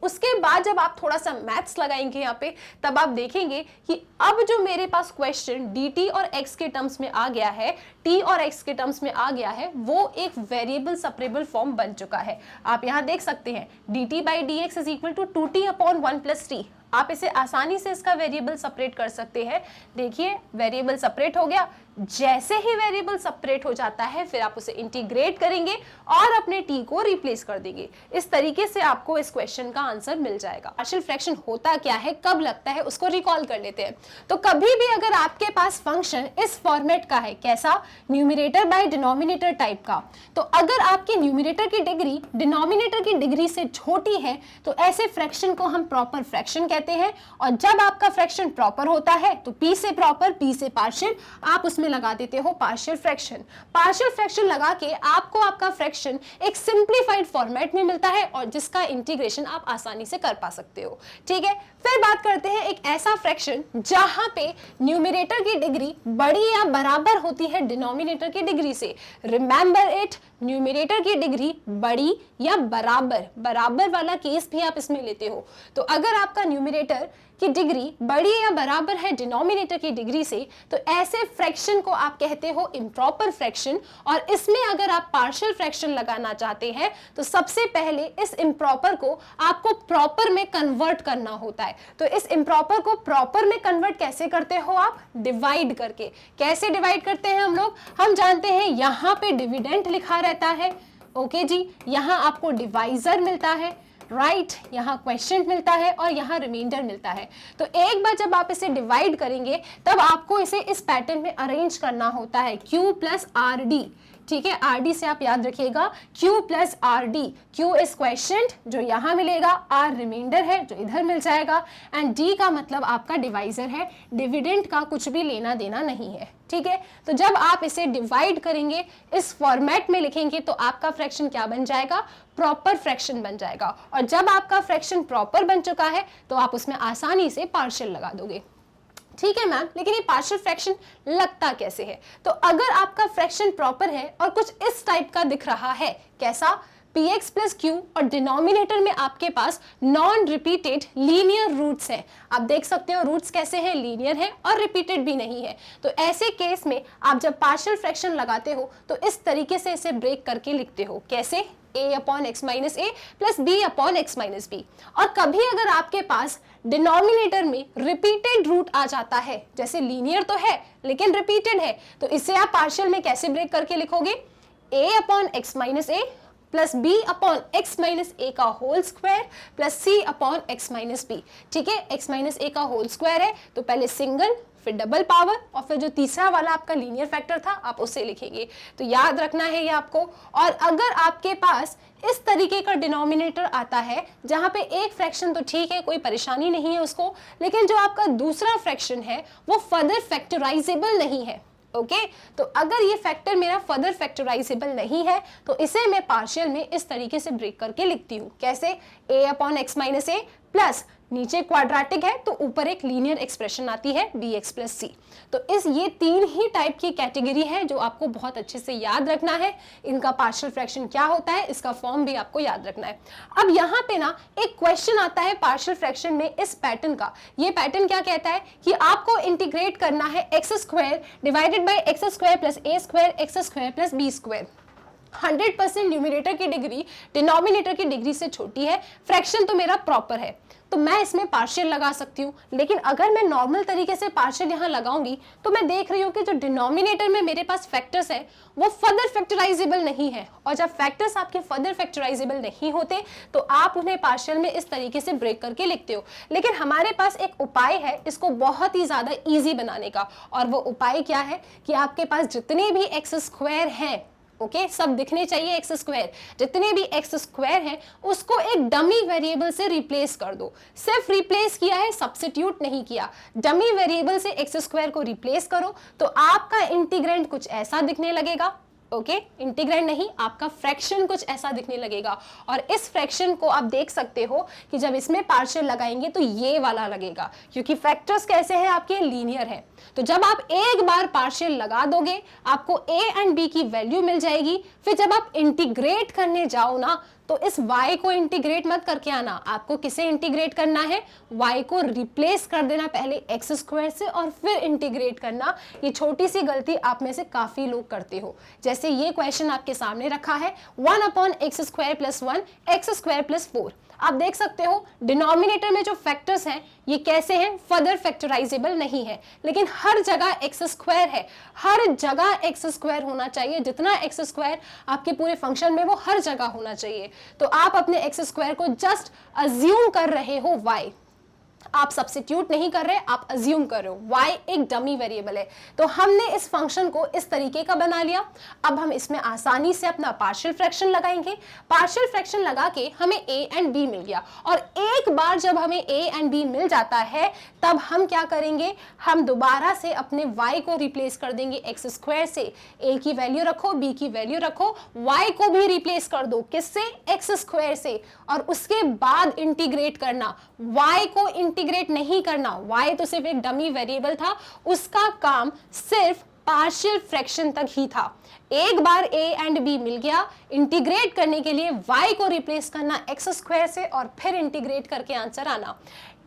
उसके बाद जब आप थोड़ा सा मैथ्स लगाएंगे यहाँ पे, तब आप देखेंगे कि अब जो मेरे पास क्वेश्चन dt और x के टर्म्स में आ गया है, t और x के टर्म्स में आ गया है, वो एक वेरिएबल सेपरेबल फॉर्म बन चुका है। आप यहाँ देख सकते हैं dt by dx is equal to 2t upon 1 plus t। आप इसे आसानी से इसका वेरिएबल सेपरेट कर सकते हैं। देखिए वेरिएबल सेपरेट हो गया। जैसे ही वेरिएबल सेपरेट हो जाता है फिर आप उसे इंटीग्रेट करेंगे और अपने t को रिप्लेस कर देंगे। इस तरीके से आपको इस क्वेश्चन का आंसर मिल जाएगा। पार्शियल फ्रैक्शन होता क्या है, कब लगता है, उसको रिकॉल कर लेते हैं। तो कभी भी अगर आपके पास फंक्शन इस फॉर्मेट का है, कैसा, न्यूमरेटर बाय डिनोमिनेटर टाइप का, तो अगर आपके न्यूमरेटर की डिग्री डिनोमिनेटर की डिग्री से छोटी है तो ऐसे फ्रैक्शन को हम प्रॉपर फ्रैक्शन कहते हैं। और जब आपका फ्रैक्शन प्रॉपर होता है तो p से प्रॉपर, p से पार्शियल, आप उसमें इसमें लगा देते हो पार्शियल फ्रैक्शन। पार्शियल फ्रैक्शन लगा के आपको आपका फ्रैक्शन एक सिंप्लीफाइड फॉर्मेट में मिलता है और जिसका इंटीग्रेशन आप आसानी से कर पा सकते हो। ठीक है, फिर बात करते हैं एक ऐसा फ्रैक्शन जहां पे न्यूमरेटर की डिग्री बड़ी या बराबर होती है डिनोमिनेटर की डिग्री से। रिमेंबर इट, न्यूमरेटर की डिग्री बड़ी या बराबर, बराबर वाला केस भी आप इसमें लेते हो। तो अगर आपका न्यूमरेटर की डिग्री बड़ी या बराबर है डिनोमिनेटर की डिग्री से, तो ऐसे फ्रैक्शन को आप कहते हो इम्प्रॉपर फ्रैक्शन। और इसमें अगर आप पार्शियल फ्रैक्शन लगाना चाहते हैं तो सबसे पहले इस इम्प्रॉपर को आपको प्रॉपर में कन्वर्ट करना होता है। तो इस इम्प्रॉपर को प्रॉपर में कन्वर्ट कैसे करते हो आप? डिवाइड करके। कैसे डिवाइड करते हैं हम लोग? हम जानते हैं यहाँ पे डिविडेंड लिखा रहता है, ओके जी, यहाँ आपको डिवाइजर मिलता है, राइट, यहाँ क्वेश्चन मिलता है और यहाँ रिमाइंडर मिलता है। तो एक बार जब आप इसे डिवाइड करेंगे तब आपको इसे इस पैटर्न में अरेंज करना होता है, Q प्लस आर डी। ठीक है, आर डी से आप याद रखिएगा, Q plus R D. Q is question जो यहाँ मिलेगा, आर रिमाइंडर है जो इधर मिल जाएगा, एंड डी का मतलब आपका डिवाइजर है। डिविडेंड का कुछ भी लेना देना नहीं है। ठीक है, तो जब आप इसे डिवाइड करेंगे, इस फॉर्मेट में लिखेंगे, तो आपका फ्रैक्शन क्या बन जाएगा? प्रॉपर फ्रैक्शन बन जाएगा। और जब आपका फ्रैक्शन प्रॉपर बन चुका है तो आप उसमें आसानी से पार्शियल लगा दोगे। ठीक है मैम, लेकिन ये पार्शियल फ्रैक्शन लगता कैसे है? तो अगर आपका फ्रैक्शन प्रॉपर है और कुछ इस टाइप का दिख रहा है, कैसा? px प्लस क्यू और डिनोमिनेटर में आपके पास नॉन रिपीटेड लीनियर रूट्स हैं। आप देख सकते हो रूट्स कैसे हैं, लीनियर है और रिपीटेड भी नहीं है। तो ऐसे केस में आप जब पार्शियल फ्रैक्शन लगाते हो तो इस तरीके से इसे ब्रेक करके लिखते हो। कैसे? a upon x minus a plus b upon x minus b. और कभी अगर आपके पास डिनोमिनेटर में रिपीटेड रूट आ जाता है, जैसे लीनियर तो है लेकिन रिपीटेड है, तो इसे आप पार्शियल में कैसे ब्रेक करके लिखोगे? a upon x minus a plus b upon x minus a का whole square plus c upon x minus b. ठीक है, एक्स माइनस ए का होल स्क्वायर है तो पहले सिंगल, फिर डबल पावर, और फिर जो तीसरा वाला आपका लीनियर फैक्टर था आप उसे लिखेंगे। तो याद रखना है ये आपको। और अगर आपके पास इस तरीके का डिनोमिनेटर आता है जहां पे एक फ्रैक्शन तो ठीक है, कोई परेशानी नहीं है उसको, लेकिन जो आपका दूसरा फ्रैक्शन है वो फर्दर फैक्टराइजेबल नहीं है। ओके, तो अगर ये फैक्टर मेरा फर्दर फैक्टराइजेबल नहीं है तो इसे मैं पार्शियल में इस तरीके से ब्रेक करके लिखती हूँ। कैसे? a upon x minus a plus, नीचे क्वाड्रेटिक है तो ऊपर एक लीनियर एक्सप्रेशन आती है bx प्लस सी। तो ये तीन ही टाइप की कैटेगरी है जो आपको बहुत अच्छे से याद रखना है। इनका पार्शियल फ्रैक्शन क्या होता है, इसका फॉर्म भी आपको याद रखना है। अब यहाँ पे ना एक क्वेश्चन आता है पार्शियल फ्रैक्शन में इस पैटर्न का। ये पैटर्न क्या कहता है कि आपको इंटीग्रेट करना है x square divided by x square plus a square x square plus b square. 100% numerator की डिग्री डिनोमिनेटर की डिग्री से छोटी है, फ्रैक्शन तो मेरा प्रॉपर है, तो मैं इसमें पार्शियल लगा सकती हूँ। लेकिन अगर मैं नॉर्मल तरीके से पार्शियल यहाँ लगाऊंगी तो मैं देख रही हूँ कि जो डिनोमिनेटर में मेरे पास फैक्टर्स है वो फर्दर फैक्टराइजेबल नहीं है। और जब फैक्टर्स आपके फर्दर फैक्टराइजेबल नहीं होते तो आप उन्हें पार्शियल में इस तरीके से ब्रेक करके लिखते हो। लेकिन हमारे पास एक उपाय है इसको बहुत ही ज्यादा ईजी बनाने का, और वो उपाय क्या है कि आपके पास जितने भी एक्स स्क्वायर हैं, ओके, सब दिखने चाहिए एक्स स्क्वायर, जितने भी एक्स स्क्वायर हैं उसको एक डमी वेरिएबल से रिप्लेस कर दो। सिर्फ रिप्लेस किया है, सब्स्टिट्यूट नहीं किया। डमी वेरिएबल से एक्स स्क्वायर को रिप्लेस करो तो आपका इंटीग्रेंड कुछ ऐसा दिखने लगेगा। ओके, इंटीग्रेंड नहीं, आपका फ्रैक्शन कुछ ऐसा दिखने लगेगा। और इस फ्रैक्शन को आप देख सकते हो कि जब इसमें पार्शियल लगाएंगे तो ये वाला लगेगा, क्योंकि फैक्टर्स कैसे हैं आपके, लीनियर है। तो जब आप एक बार पार्शियल लगा दोगे आपको a एंड b की वैल्यू मिल जाएगी। फिर जब आप इंटीग्रेट करने जाओ ना तो इस y को इंटीग्रेट मत करके आना, आपको किसे इंटीग्रेट करना है, y को रिप्लेस कर देना पहले एक्स स्क्वायर से और फिर इंटीग्रेट करना। ये छोटी सी गलती आप में से काफी लोग करते हो। जैसे ये क्वेश्चन आपके सामने रखा है 1 upon x square plus 1 x square plus 4। आप देख सकते हो डिनोमिनेटर में जो फैक्टर्स हैं ये कैसे हैं, फर्दर फैक्टराइजेबल नहीं है। लेकिन हर जगह एक्स स्क्वायर है, हर जगह एक्स स्क्वायर होना चाहिए। जितना एक्स स्क्वायर आपके पूरे फंक्शन में वो हर जगह होना चाहिए। तो आप अपने एक्स स्क्वायर को जस्ट अज्यूम कर रहे हो y। आप सब्स्टिट्यूट नहीं कर रहे, आप अज्यूम कर रहे हो। y एक डमी वेरिएबल है, तो हमने इस फंक्शन को इस तरीके का बना लिया। अब हम इसमें आसानी से अपना पार्शियल फ्रैक्शन लगाएंगे। पार्शियल फ्रैक्शन लगा के हमें a एंड b मिल गया, और एक बार जब हमें a एंड b मिल जाता है तब हम क्या करेंगे, हम दोबारा से अपने y को रिप्लेस कर देंगे एक्स स्क्वायर से। a की वैल्यू रखो, b की वैल्यू रखो, y को भी रिप्लेस कर दो, किससे, एक्स स्क्वायर से, और उसके बाद इंटीग्रेट करना। y को इंटीग्रेट नहीं करना, y तो सिर्फ एक डमी वेरिएबल था, उसका काम सिर्फ पार्शियल फ्रैक्शन तक ही था। एक बार a एंड b मिल गया, इंटीग्रेट करने के लिए y को रिप्लेस करना एक्स स्क्वायर से और फिर इंटीग्रेट करके आंसर आना।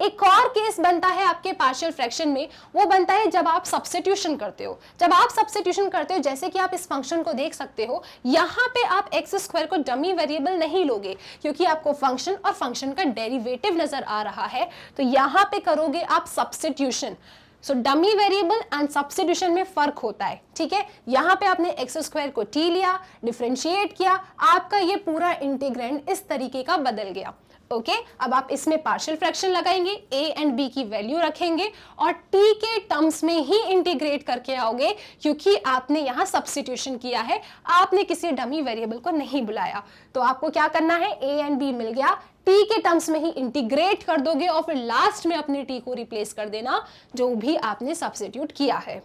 एक और केस बनता है आपके पार्शियल फ्रैक्शन में, वो बनता है जब आप सब्स्टिट्यूशन करते हो। जब आप सब्स्टिट्यूशन करते हो, जैसे कि आप इस फंक्शन को देख सकते हो, यहाँ पे आप एक्स स्क्वायर को डमी वेरिएबल नहीं लोगे, क्योंकि आपको फंक्शन और फंक्शन का डेरिवेटिव नजर आ रहा है, तो यहाँ पे करोगे आप substitution. So dummy variable and substitution में फर्क होता है, ठीक है। यहाँ पे आपने एक्स स्क्वायर को t लिया, डिफरेंशिएट किया, आपका ये पूरा इंटीग्रैंड इस तरीके का बदल गया। ओके अब आप इसमें पार्शियल फ्रैक्शन लगाएंगे, a एंड b की वैल्यू रखेंगे और t के टर्म्स में ही इंटीग्रेट करके आओगे, क्योंकि आपने यहाँ सब्स्टिट्यूशन किया है, आपने किसी डमी वेरिएबल को नहीं बुलाया। तो आपको क्या करना है, a एंड b मिल गया, t के टर्म्स में ही इंटीग्रेट कर दोगे और फिर लास्ट में अपने t को रिप्लेस कर देना जो भी आपने सब्स्टिट्यूट किया है।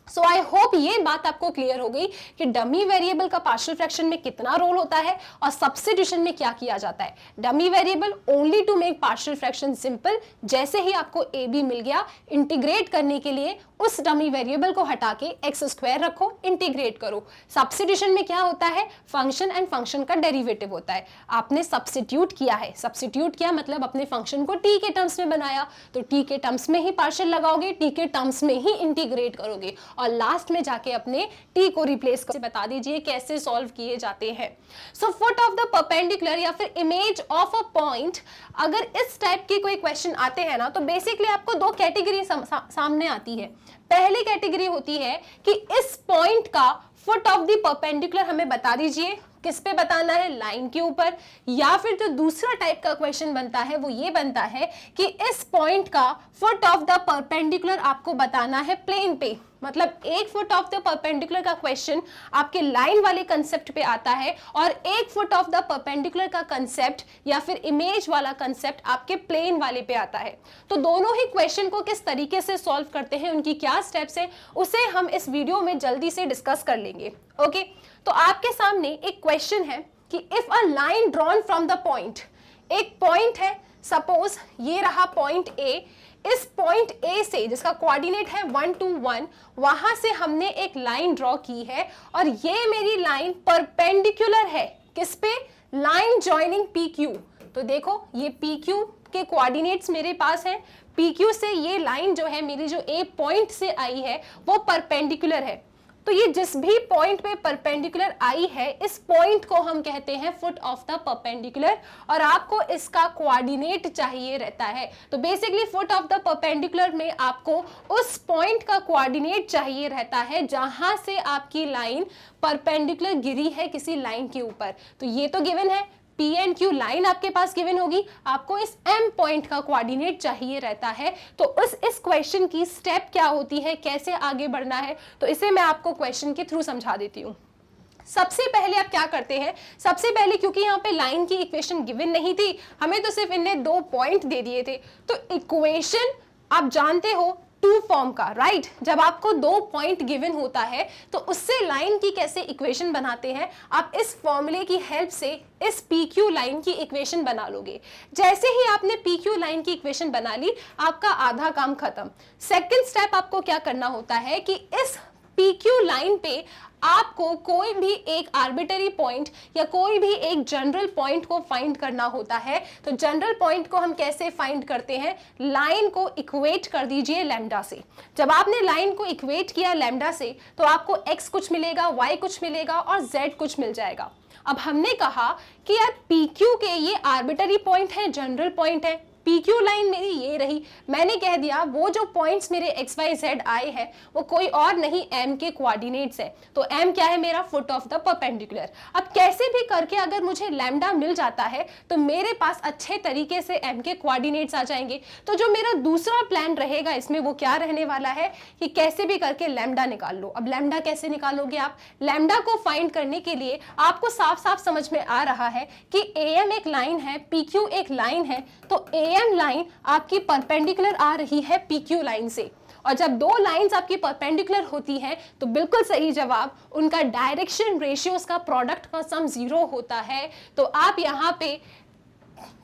सो आई होप ये बात आपको क्लियर हो गई कि डमी वेरिएबल का पार्शियल फ्रैक्शन में कितना रोल होता है और सब्स्टिट्यूशन में क्या किया जाता है। Dummy variable only to make partial fraction simple, जैसे ही आपको ए बी मिल गया, इंटीग्रेट करने के लिए उस डमी वेरिएबल को हटा के एक्स स्क्वायर रखो, इंटीग्रेट करो। सब्स्टिट्यूशन में क्या होता है, फंक्शन एंड फंक्शन का डेरिवेटिव होता है। आपने सब्स्टिट्यूट किया है, सब्स्टिट्यूट किया मतलब अपने फंक्शन को टी के टर्म्स में बनाया, तो टी के टर्म्स में ही पार्शियल लगाओगे, टी के टर्म्स में ही इंटीग्रेट करोगे और लास्ट में जाके अपने t को रिप्लेस कर। बता दीजिए कैसे सॉल्व किए जाते हैं। सो फुट ऑफ द परपेंडिकुलर या फिर इमेज ऑफ अ पॉइंट, अगर इस टाइप के कोई क्वेश्चन आते हैं ना, तो बेसिकली आपको दो कैटेगरी सामने आती है। पहली कैटेगरी होती है कि इस पॉइंट का फुट ऑफ द परपेंडिकुलर हमें बता दीजिए, किस पे बताना है, लाइन के ऊपर। या फिर जो दूसरा टाइप का क्वेश्चन बनता है वो ये बनता है कि इस पॉइंट का फुट ऑफ द परपेंडिकुलर आपको बताना है प्लेन पे। मतलब एक फुट ऑफ द परपेंडिकुलर का क्वेश्चन आपके लाइन वाले कंसेप्ट पे आता है और एक फुट ऑफ द परपेंडिकुलर का कंसेप्ट या फिर इमेज वाला कंसेप्ट आपके प्लेन वाले पे आता है। तो दोनों ही क्वेश्चन को किस तरीके से सॉल्व करते हैं, उनकी क्या स्टेप्स है, उसे हम इस वीडियो में जल्दी से डिस्कस कर लेंगे। ओके तो आपके सामने एक क्वेश्चन है कि if a line drawn from the point, एक पॉइंट है, सपोज ये रहा पॉइंट ए, इस पॉइंट ए से जिसका कोऑर्डिनेट है 1 2 1, वहां से हमने एक लाइन ड्रॉ की है और ये मेरी लाइन परपेंडिकुलर है किस पे, लाइन जॉइनिंग पी क्यू। तो देखो ये पी क्यू के कोऑर्डिनेट्स मेरे पास हैं, पी क्यू से ये लाइन जो है मेरी जो ए पॉइंट से आई है वो परपेंडिकुलर है। तो ये जिस भी पॉइंट पे परपेंडिकुलर आई है, इस पॉइंट को हम कहते हैं फुट ऑफ द परपेंडिकुलर और आपको इसका कोऑर्डिनेट चाहिए रहता है। तो basically foot of the perpendicular में आपको उस पॉइंट का कोऑर्डिनेट चाहिए रहता है जहां से आपकी लाइन परपेंडिकुलर गिरी है किसी लाइन के ऊपर। तो ये तो गिवन है, पी एंड क्यू लाइन आपके पास गिवन होगी, आपको इस एम पॉइंट का कोऑर्डिनेट चाहिए रहता है। तो इस क्वेश्चन की स्टेप क्या होती है, कैसे आगे बढ़ना है, तो इसे मैं आपको क्वेश्चन के थ्रू समझा देती हूँ। सबसे पहले आप क्या करते हैं, सबसे पहले क्योंकि यहाँ पे लाइन की इक्वेशन गिवन नहीं थी, हमें तो सिर्फ इनने 2 पॉइंट दे दिए थे, तो इक्वेशन आप जानते हो टू फॉर्म का, राइट। जब आपको 2 पॉइंट गिवन होता है तो उससे लाइन की कैसे इक्वेशन बनाते हैं, आप इस फॉर्मूले की हेल्प से इस पी क्यू लाइन की इक्वेशन बना लोगे। जैसे ही आपने पी क्यू लाइन की इक्वेशन बना ली, आपका आधा काम खत्म। सेकंड स्टेप आपको क्या करना होता है कि इस पी क्यू लाइन पे आपको कोई भी एक आर्बिटरी पॉइंट या कोई भी एक जनरल पॉइंट को फाइंड करना होता है। तो जनरल पॉइंट को हम कैसे फाइंड करते हैं, लाइन को इक्वेट कर दीजिए लैम्डा से। जब आपने लाइन को इक्वेट किया लैम्डा से तो आपको x कुछ मिलेगा, y कुछ मिलेगा और z कुछ मिल जाएगा। अब हमने कहा कि यार PQ के ये आर्बिटरी पॉइंट है, जनरल पॉइंट है, PQ लाइन मेरी ये रही, मैंने कह दिया वो जो पॉइंट्स मेरे XYZ आए हैं वो कोई और नहीं M के कोऑर्डिनेट्स है, तो M क्या है मेरा फुट ऑफ द परपेंडिकुलर। अब कैसे भी करके अगर मुझे लैम्डा मिल जाता है तो मेरे पास अच्छे तरीके से M के कोऑर्डिनेट्स आ जाएंगे। तो जो मेरा दूसरा प्लान रहेगा इसमें वो क्या रहने वाला है कि कैसे भी करके लैम्डा निकाल लो। अब लैम्डा कैसे निकालोगे आप? लैम्डा को फाइंड करने के लिए आपको साफ साफ समझ में आ रहा है कि AM एक लाइन है, PQ एक लाइन है, तो AM लाइन आपकी परपेंडिकुलर आ रही है PQ लाइन से। और जब दो लाइंस आपकी परपेंडिकुलर होती हैं तो बिल्कुल सही जवाब, उनका डायरेक्शन रेशियोज का प्रोडक्ट का सम 0 होता है। तो आप यहाँ पे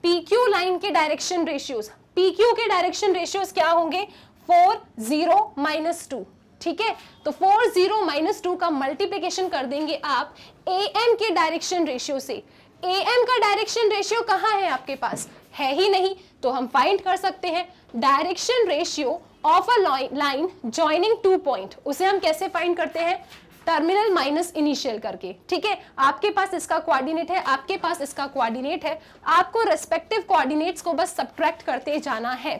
PQ लाइन के डायरेक्शन रेशियोज, PQ के डायरेक्शन रेशियोज क्या होंगे? 4 0 -2, ठीक है। तो 4 0 -2 का मल्टीप्लिकेशन कर देंगे आप AM के डायरेक्शन रेशियो से। AM का डायरेक्शन रेशियो कहाँ है आपके पास? है ही नहीं, तो हम फाइंड कर सकते हैं direction ratio of a line joining 2 point. उसे हम कैसे फाइंड करते हैं? टर्मिनल माइनस इनिशियल करके, ठीक है। आपके पास इसका कोऑर्डिनेट है, आपके पास इसका कोऑर्डिनेट है, आपको रेस्पेक्टिव कोऑर्डिनेट्स को बस सब्ट्रैक्ट करते जाना है।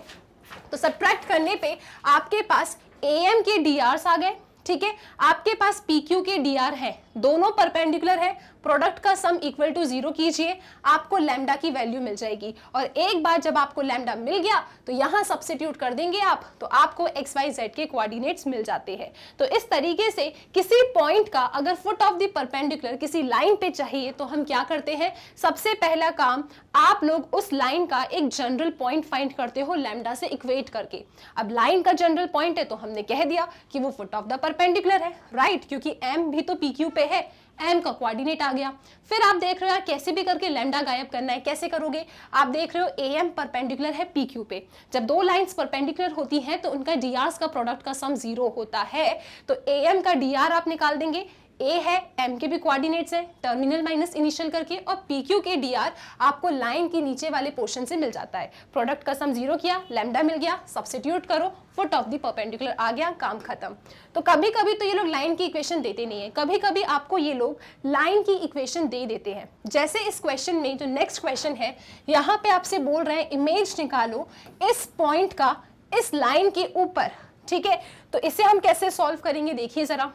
तो सब्ट्रैक्ट करने पे आपके पास AM के DRs आ गए, ठीक है। आपके पास PQ के DR है, दोनों परपेंडिकुलर है, प्रोडक्ट का सम इक्वल टू 0 कीजिए, आपको लैम्डा की वैल्यू मिल जाएगी। और एक बार जब आपको लैम्डा मिल गया तो यहाँ सब्स्टिट्यूट कर देंगे आप, तो आपको XYZ के कोऑर्डिनेट्स मिल जाते हैं। तो इस तरीके से किसी पॉइंट का अगर फुट ऑफ द परपेंडिकुलर किसी लाइन पे चाहिए तो हम क्या करते हैं? सबसे पहला काम आप लोग उस लाइन का एक जनरल पॉइंट फाइंड करते हो लैम्डा से इक्वेट करके। अब लाइन का जनरल पॉइंट है तो हमने कह दिया कि वो फुट ऑफ द परपेंडिकुलर है, राइट, क्योंकि M भी तो PQ पे है, M का कोऑर्डिनेट आ गया। फिर आप देख रहे हो यार कैसे भी करके लैम्डा गायब करना है, कैसे करोगे? आप देख रहे हो AM परपेंडिकुलर है PQ पे, जब दो लाइंस परपेंडिकुलर होती हैं तो उनका DRs का प्रोडक्ट का सम 0 होता है। तो AM का DR आप निकाल देंगे, A है, M के भी कोऑर्डिनेट्स है, टर्मिनल माइनस इनिशियल करके, और PQ के DR आपको लाइन के नीचे वाले पोर्शन से मिल जाता है। प्रोडक्ट का सम 0 किया, लैम्डा मिल गया, सब्स्टिट्यूट करो, फुट ऑफ द परपेंडिकुलर आ गया, काम खत्म। तो कभी कभी तो ये लोग लाइन की इक्वेशन देते नहीं है, कभी कभी आपको ये लोग लाइन की इक्वेशन दे देते हैं। जैसे इस क्वेश्चन में जो नेक्स्ट क्वेश्चन है, यहाँ पे आपसे बोल रहे हैं इमेज निकालो इस पॉइंट का इस लाइन के ऊपर, ठीक है। तो इसे हम कैसे सॉल्व करेंगे देखिए जरा।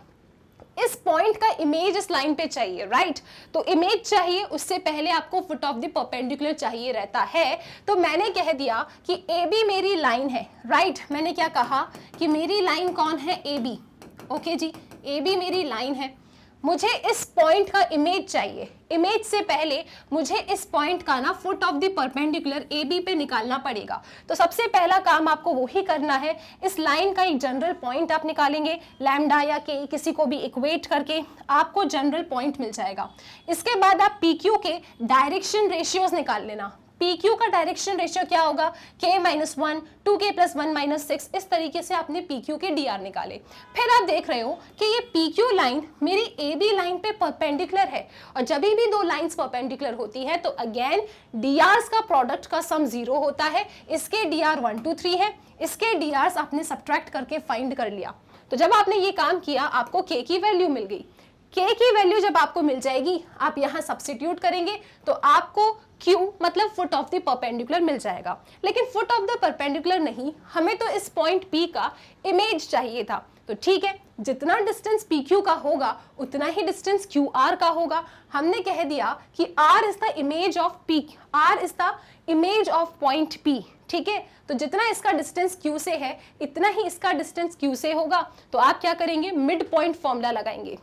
इस पॉइंट का इमेज इस लाइन पे चाहिए, राइट। तो इमेज चाहिए, उससे पहले आपको फुट ऑफ द परपेंडिकुलर चाहिए रहता है। तो मैंने कह दिया कि AB मेरी लाइन है, राइट। मैंने क्या कहा कि मेरी लाइन कौन है? AB, ओके जी, AB मेरी लाइन है। मुझे इस पॉइंट का इमेज चाहिए। इमेज से पहले मुझे इस पॉइंट का ना foot of the perpendicular AB पे निकालना पड़ेगा। तो सबसे पहला काम आपको वही करना है, इस लाइन का एक जनरल पॉइंट आप निकालेंगे, लैम्डा या K किसी को भी इक्वेट करके आपको जनरल पॉइंट मिल जाएगा। इसके बाद आप PQ के डायरेक्शन रेशियोज निकाल लेना। PQ का डायरेक्शन रेशियो क्या होगा? K - 1, 2K + 1 - 6, इस तरीके से आपने PQ के DR निकाले। फिर आप देख रहे हो कि ये PQ लाइन मेरी AB लाइन पे परपेंडिकुलर है, और जब भी दो लाइंस परपेंडिकुलर होती है तो अगेन DRs का प्रोडक्ट का सम 0 होता है। इसके DR 1 2 3 है, इसके DRs आपने सब्ट्रैक्ट करके फाइंड कर लिया। तो जब आपने ये काम किया आपको K की वैल्यू मिल गई। K की वैल्यू जब आपको मिल जाएगी आप यहाँ सब्स्टिट्यूट करेंगे तो आपको Q मतलब फुट ऑफ द परपेंडिकुलर मिल जाएगा। लेकिन फुट ऑफ द परपेंडिकुलर नहीं, हमें तो इस पॉइंट P का इमेज चाहिए था। तो ठीक है, जितना डिस्टेंस PQ का होगा उतना ही डिस्टेंस QR का होगा। हमने कह दिया कि R is the image of P, R is the image of point P, ठीक है। तो जितना इसका डिस्टेंस Q से है इतना ही इसका डिस्टेंस Q से होगा। तो आप क्या करेंगे? मिड पॉइंट फॉर्मूला लगाएंगे।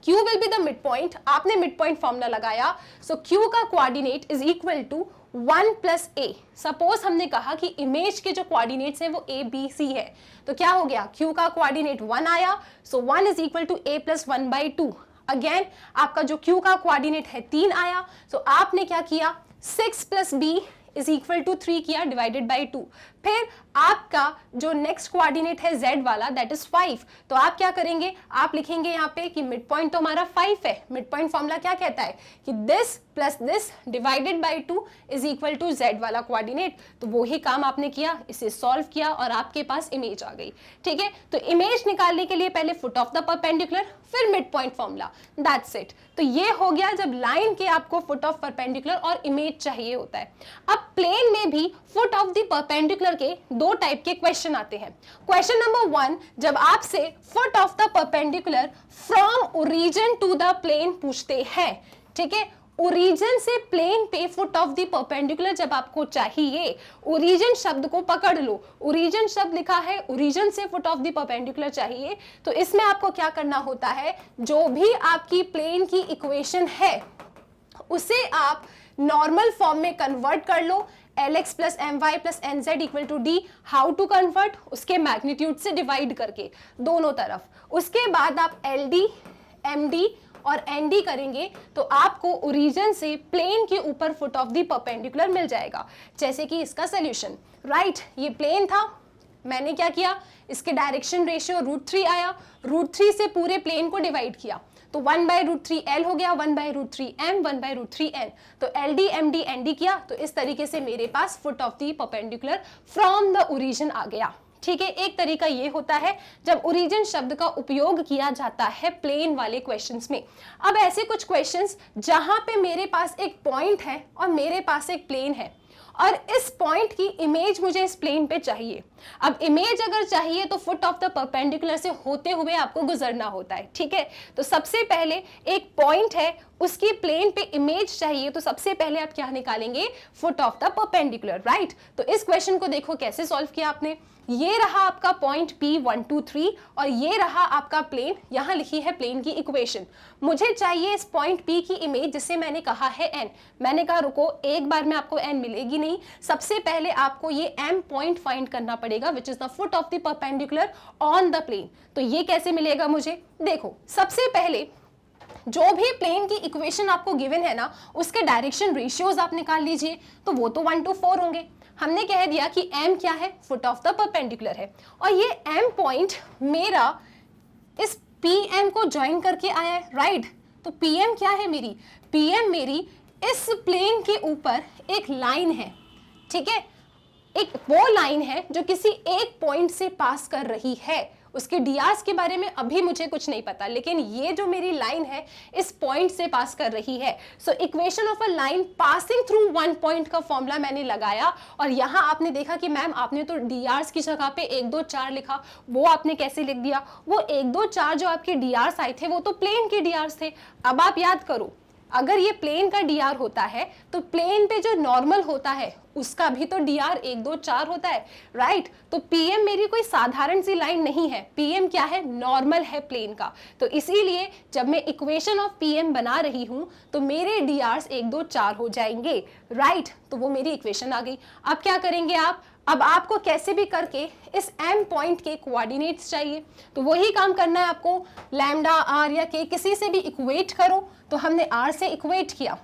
Q will be the midpoint, आपने मिड पॉइंट फॉर्मूला लगाया, सो Q का coordinate is equal to 1 + A। Suppose हमने कहा कि इमेज के जो कोऑर्डिनेट्स हैं वो ABC है, तो क्या हो गया? Q का कोऑर्डिनेट 1 आया, so 1 is equal to A + 1/2। Again आपका जो Q का कोऑर्डिनेट है 3 आया, सो आपने क्या किया? 6 + B इज इक्वल टू 3 किया डिवाइडेड बाई 2। फिर आपका जो नेक्स्ट कोऑर्डिनेट है z वाला दैट इज 5, तो आप क्या करेंगे, आप लिखेंगे यहाँ पे कि मिड पॉइंट तो हमारा 5 है। मिड पॉइंट फॉर्मूला क्या कहता है कि this plus this divided by 2 is equal to z वाला कोऑर्डिनेट। तो वो ही काम आपने किया, इसे सॉल्व किया और आपके पास इमेज आ गई। ठीक है, तो इमेज निकालने के लिए पहले फुट ऑफ द परपेंडिकुलर, फिर mid point formula, that's it. तो ये हो गया जब लाइन के आपको फुट ऑफ परपेंडिकुलर और इमेज चाहिए होता है। अब प्लेन में भी फुट ऑफ द परपेंडिकुलर के दो टाइप के क्वेश्चन आते हैं। क्वेश्चन नंबर 1, जब आपसे foot of the perpendicular from origin to the plane पूछते हैं। ठीक है, ओरिजिन से प्लेन पे फुट ऑफ द परपेंडिकुलर जब आपको चाहिए, ओरिजिन शब्द को पकड़ लो, ओरिजिन शब्द लिखा है, ओरिजिन से फुट ऑफ द परपेंडिकुलर चाहिए, तो इसमें आपको क्या करना होता है, जो भी आपकी प्लेन की इक्वेशन है उसे आप नॉर्मल फॉर्म में कन्वर्ट कर लो, lx plus m y plus n z equal to d. How to convert, उसके मैग्नीट्यूड से डिवाइड करके दोनों तरफ। उसके बाद आप एल डी, एम डी और एन डी करेंगे तो आपको ओरिजिन से प्लेन के ऊपर फुट ऑफ द परपेंडिकुलर मिल जाएगा। जैसे कि इसका सोल्यूशन, राइट, ये प्लेन था, मैंने क्या किया, इसके डायरेक्शन रेशियो √3 आया, √3 से पूरे प्लेन को डिवाइड किया, तो 1/√3 L हो गया, 1/√3 M, 1/√3 N। तो L D M D N D किया, तो इस तरीके से मेरे पास foot of the perpendicular from the origin आ गया। ठीक है, एक तरीका ये होता है जब ओरिजिन शब्द का उपयोग किया जाता है प्लेन वाले क्वेश्चंस में। अब ऐसे कुछ क्वेश्चंस जहां पे मेरे पास एक पॉइंट है और मेरे पास एक प्लेन है और इस पॉइंट की इमेज मुझे इस प्लेन पे चाहिए। अब इमेज अगर चाहिए तो फुट ऑफ द परपेंडिकुलर से होते हुए आपको गुजरना होता है। ठीक है, तो सबसे पहले एक पॉइंट है, उसकी प्लेन पे इमेज चाहिए, तो सबसे पहले आप क्या निकालेंगे, foot of the perpendicular, right. तो इस क्वेश्चन को देखो कैसे सॉल्व किया आपने। ये रहा आपका पॉइंट P1 2 3 और ये रहा आपका प्लेन, यहां लिखी है प्लेन की इक्वेशन। मुझे चाहिए इस पॉइंट P की इमेज जिसे मैंने कहा है n। मैंने कहा रुको, एक बार में आपको n मिलेगी नहीं, सबसे पहले आपको ये m पॉइंट फाइंड करना पड़ेगा which is the foot of the perpendicular on the plane. तो ये कैसे मिलेगा मुझे, देखो सबसे पहले जो भी प्लेन की इक्वेशन आपको गिवन है ना, उसके डायरेक्शन रेशियोज आप निकाल लीजिए, तो वो तो 1 to 4 होंगे। हमने कह दिया कि m क्या है, फुट ऑफ द परपेंडिकुलर है, और ये m पॉइंट मेरा इस pm को ज्वाइन करके आया है, राइट। तो pm क्या है मेरी, pm मेरी इस प्लेन के ऊपर एक लाइन है। ठीक है, एक वो लाइन है जो किसी एक पॉइंट से पास कर रही है। उसके डीआर्स के बारे में अभी मुझे कुछ नहीं पता, लेकिन ये जो मेरी लाइन है इस पॉइंट से पास कर रही है। So equation of a line passing through one point का फॉर्मूला मैंने लगाया, और यहाँ आपने देखा कि मैम आपने तो डीआर्स की जगह पे 1 2 4 लिखा, वो आपने कैसे लिख दिया, वो 1 2 4 जो आपके डीआर्स आए थे वो तो प्लेन के डीआर्स थे। अब आप याद करो, अगर ये प्लेन का डीआर होता है तो प्लेन पे जो नॉर्मल होता है उसका भी तो डीआर 1 2 4 होता है, राइट। तो पीएम मेरी कोई साधारण सी लाइन नहीं है, पीएम क्या है, नॉर्मल है प्लेन का। तो इसीलिए जब मैं इक्वेशन ऑफ पीएम बना रही हूं तो मेरे डीआर्स 1 2 4 हो जाएंगे, राइट। तो वो मेरी इक्वेशन आ गई। अब क्या करेंगे आप, अब आपको कैसे भी करके इस m पॉइंट के कोऑर्डिनेट्स चाहिए, तो वही काम करना है आपको, लैम्डा r या k किसी से भी इक्वेट करो। तो हमने r से इक्वेट किया,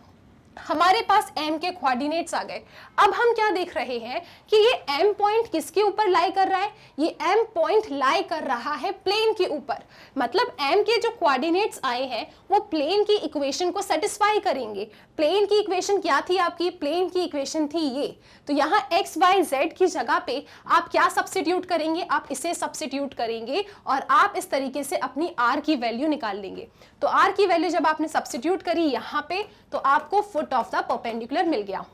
हमारे पास m के कोऑर्डिनेट्स आ गए। अब हम क्या देख रहे हैं कि ये m पॉइंट किसके ऊपर लाई कर रहा है, ये m पॉइंट लाई कर रहा है प्लेन के ऊपर। मतलब m के जो कोऑर्डिनेट्स आए हैं वो प्लेन की इक्वेशन को सेटिस्फाई करेंगे। प्लेन की इक्वेशन क्या थी आपकी, प्लेन की इक्वेशन थी ये। तो यहाँ x y z की जगह पे आप क्या सब्स्टिट्यूट करेंगे, आप इसे सब्स्टिट्यूट करेंगे और आप इस तरीके से अपनी r की वैल्यू निकाल लेंगे। तो r की वैल्यू जब आपने सब्स्टिट्यूट करी यहाँ पे तो आपको फुट ऑफ द परपेंडिकुलर मिल गया।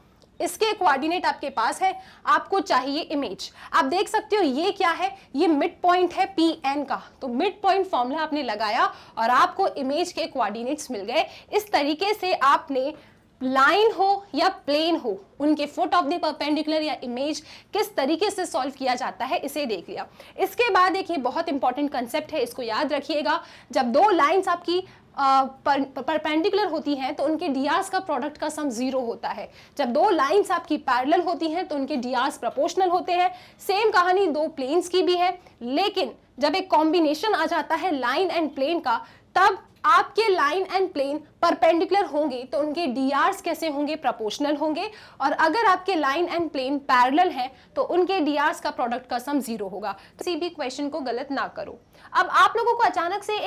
इसके कोऑर्डिनेट आपके पास है, आपको चाहिए इमेज। आप देख सकते हो ये क्या है, ये मिड पॉइंट है Pn का। तो मिड पॉइंट फॉर्मूला आपने लगाया और आपको इमेज के कोऑर्डिनेट्स मिल गए। इस तरीके से आपने लाइन हो या प्लेन हो, उनके फुट ऑफ द परपेंडिकुलर या इमेज किस तरीके से सॉल्व किया जाता है इसे देख लिया। इसके बाद एक ये बहुत इंपॉर्टेंट कंसेप्ट है, इसको याद रखिएगा। जब दो लाइंस आपकी परपेंडिकुलर होती हैं तो उनके डीआर्स का प्रोडक्ट का सम 0 होता है। जब दो लाइंस आपकी पैरेलल होती हैं तो उनके डीआर्स प्रोपोर्शनल होते हैं। सेम कहानी दो प्लेन्स की भी है, लेकिन जब एक कॉम्बिनेशन आ जाता है लाइन एंड प्लेन का, तब आपके लाइन एंड प्लेन परपेंडिकुलर होंगे तो उनके डीआरस कैसे होंगे, प्रोपोर्शनल होंगे, और अगर आपके लाइन एंड प्लेन पैरेलल है तो उनके डीआरस का प्रोडक्ट का सम 0 होगा। किसी भी क्वेश्चन को गलत ना करो। अब आप लोगों को अचानक से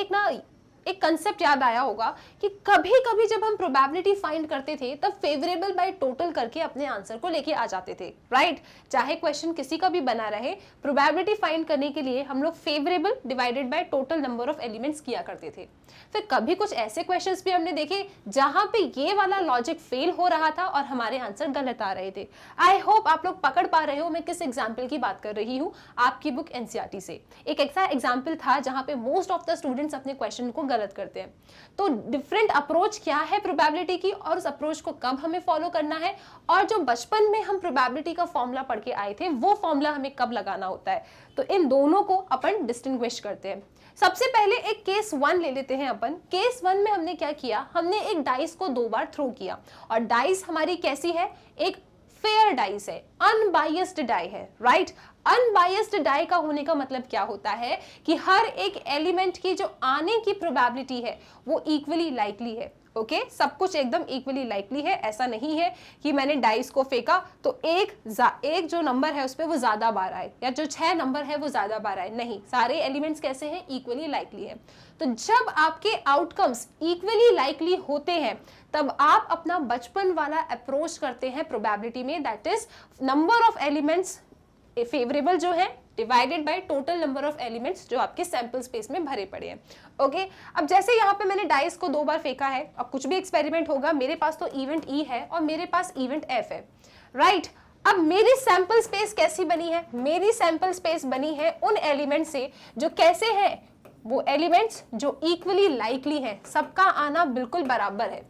एक कंसेप्ट याद आया होगा कि कभी कभी जब हम प्रोबेबिलिटी फाइंड करते थे तब फेवरेबल बाय टोटल करके अपने आंसर को लेके आ जाते थे, राइट। चाहे क्वेश्चन किसी का भी बना रहे, प्रोबेबिलिटी फाइंड करने के लिए हम लोग favourable divided by total number of elements किया करते थे। फिर कभी कुछ ऐसे क्वेश्चंस भी हमने देखे जहां पे ये वाला लॉजिक फेल हो रहा था और हमारे आंसर गलत आ रहे थे। आई होप आप लोग पकड़ पा रहे हो मैं किस एग्जाम्पल की बात कर रही हूँ। आपकी बुक एनसीईआरटी से एक ऐसा एग्जाम्पल था जहां पे मोस्ट ऑफ द स्टूडेंट्स अपने क्वेश्चन को गलत करते हैं। तो डिफरेंट अप्रोच क्या है प्रोबेबिलिटी की, और उस अप्रोच को कब हमें फॉलो करना है, और जो बचपन में हम प्रोबेबिलिटी का फॉर्मूला पढ़ के आए थे वो फॉर्मूला हमें कब लगाना होता है, तो इन दोनों को अपन डिस्टिंग्विश करते हैं। सबसे पहले एक केस 1 ले लेते हैं अपन। केस 1 में हमने क्या किया, हमने एक डाइस को 2 बार थ्रो किया, और डाइस हमारी कैसी है, एक फेयर डाइस है, अनबायस्ड डाई है, राइट। अनबायस्ड डाई का होने का मतलब क्या होता है कि हर एक एलिमेंट की जो आने की प्रोबेबिलिटी है वो इक्वली लाइकली है। ओके सब कुछ एकदम इक्वली लाइकली है। ऐसा नहीं है कि मैंने डाइस को फेंका तो एक जो नंबर है उस पर वो ज्यादा बार आए, या जो 6 नंबर है वो ज्यादा बार आए, नहीं, सारे एलिमेंट्स कैसे हैं, इक्वली लाइकली है। तो जब आपके आउटकम्स इक्वली लाइकली होते हैं तब आप अपना बचपन वाला अप्रोच करते हैं प्रोबेबिलिटी में, that is number of elements favourable जो है divided by total number of elements जो आपके सैंपल स्पेस में भरे पड़े हैं। ओके अब जैसे यहाँ पे मैंने डाइस को 2 बार फेंका है, अब कुछ भी एक्सपेरिमेंट होगा, मेरे पास तो इवेंट ई है और मेरे पास इवेंट एफ है, राइट। अब मेरी सैंपल स्पेस कैसी बनी है, मेरी सैंपल स्पेस बनी है उन एलिमेंट से जो कैसे हैं, वो एलिमेंट्स जो इक्वली लाइकली हैं, सबका आना बिल्कुल बराबर है,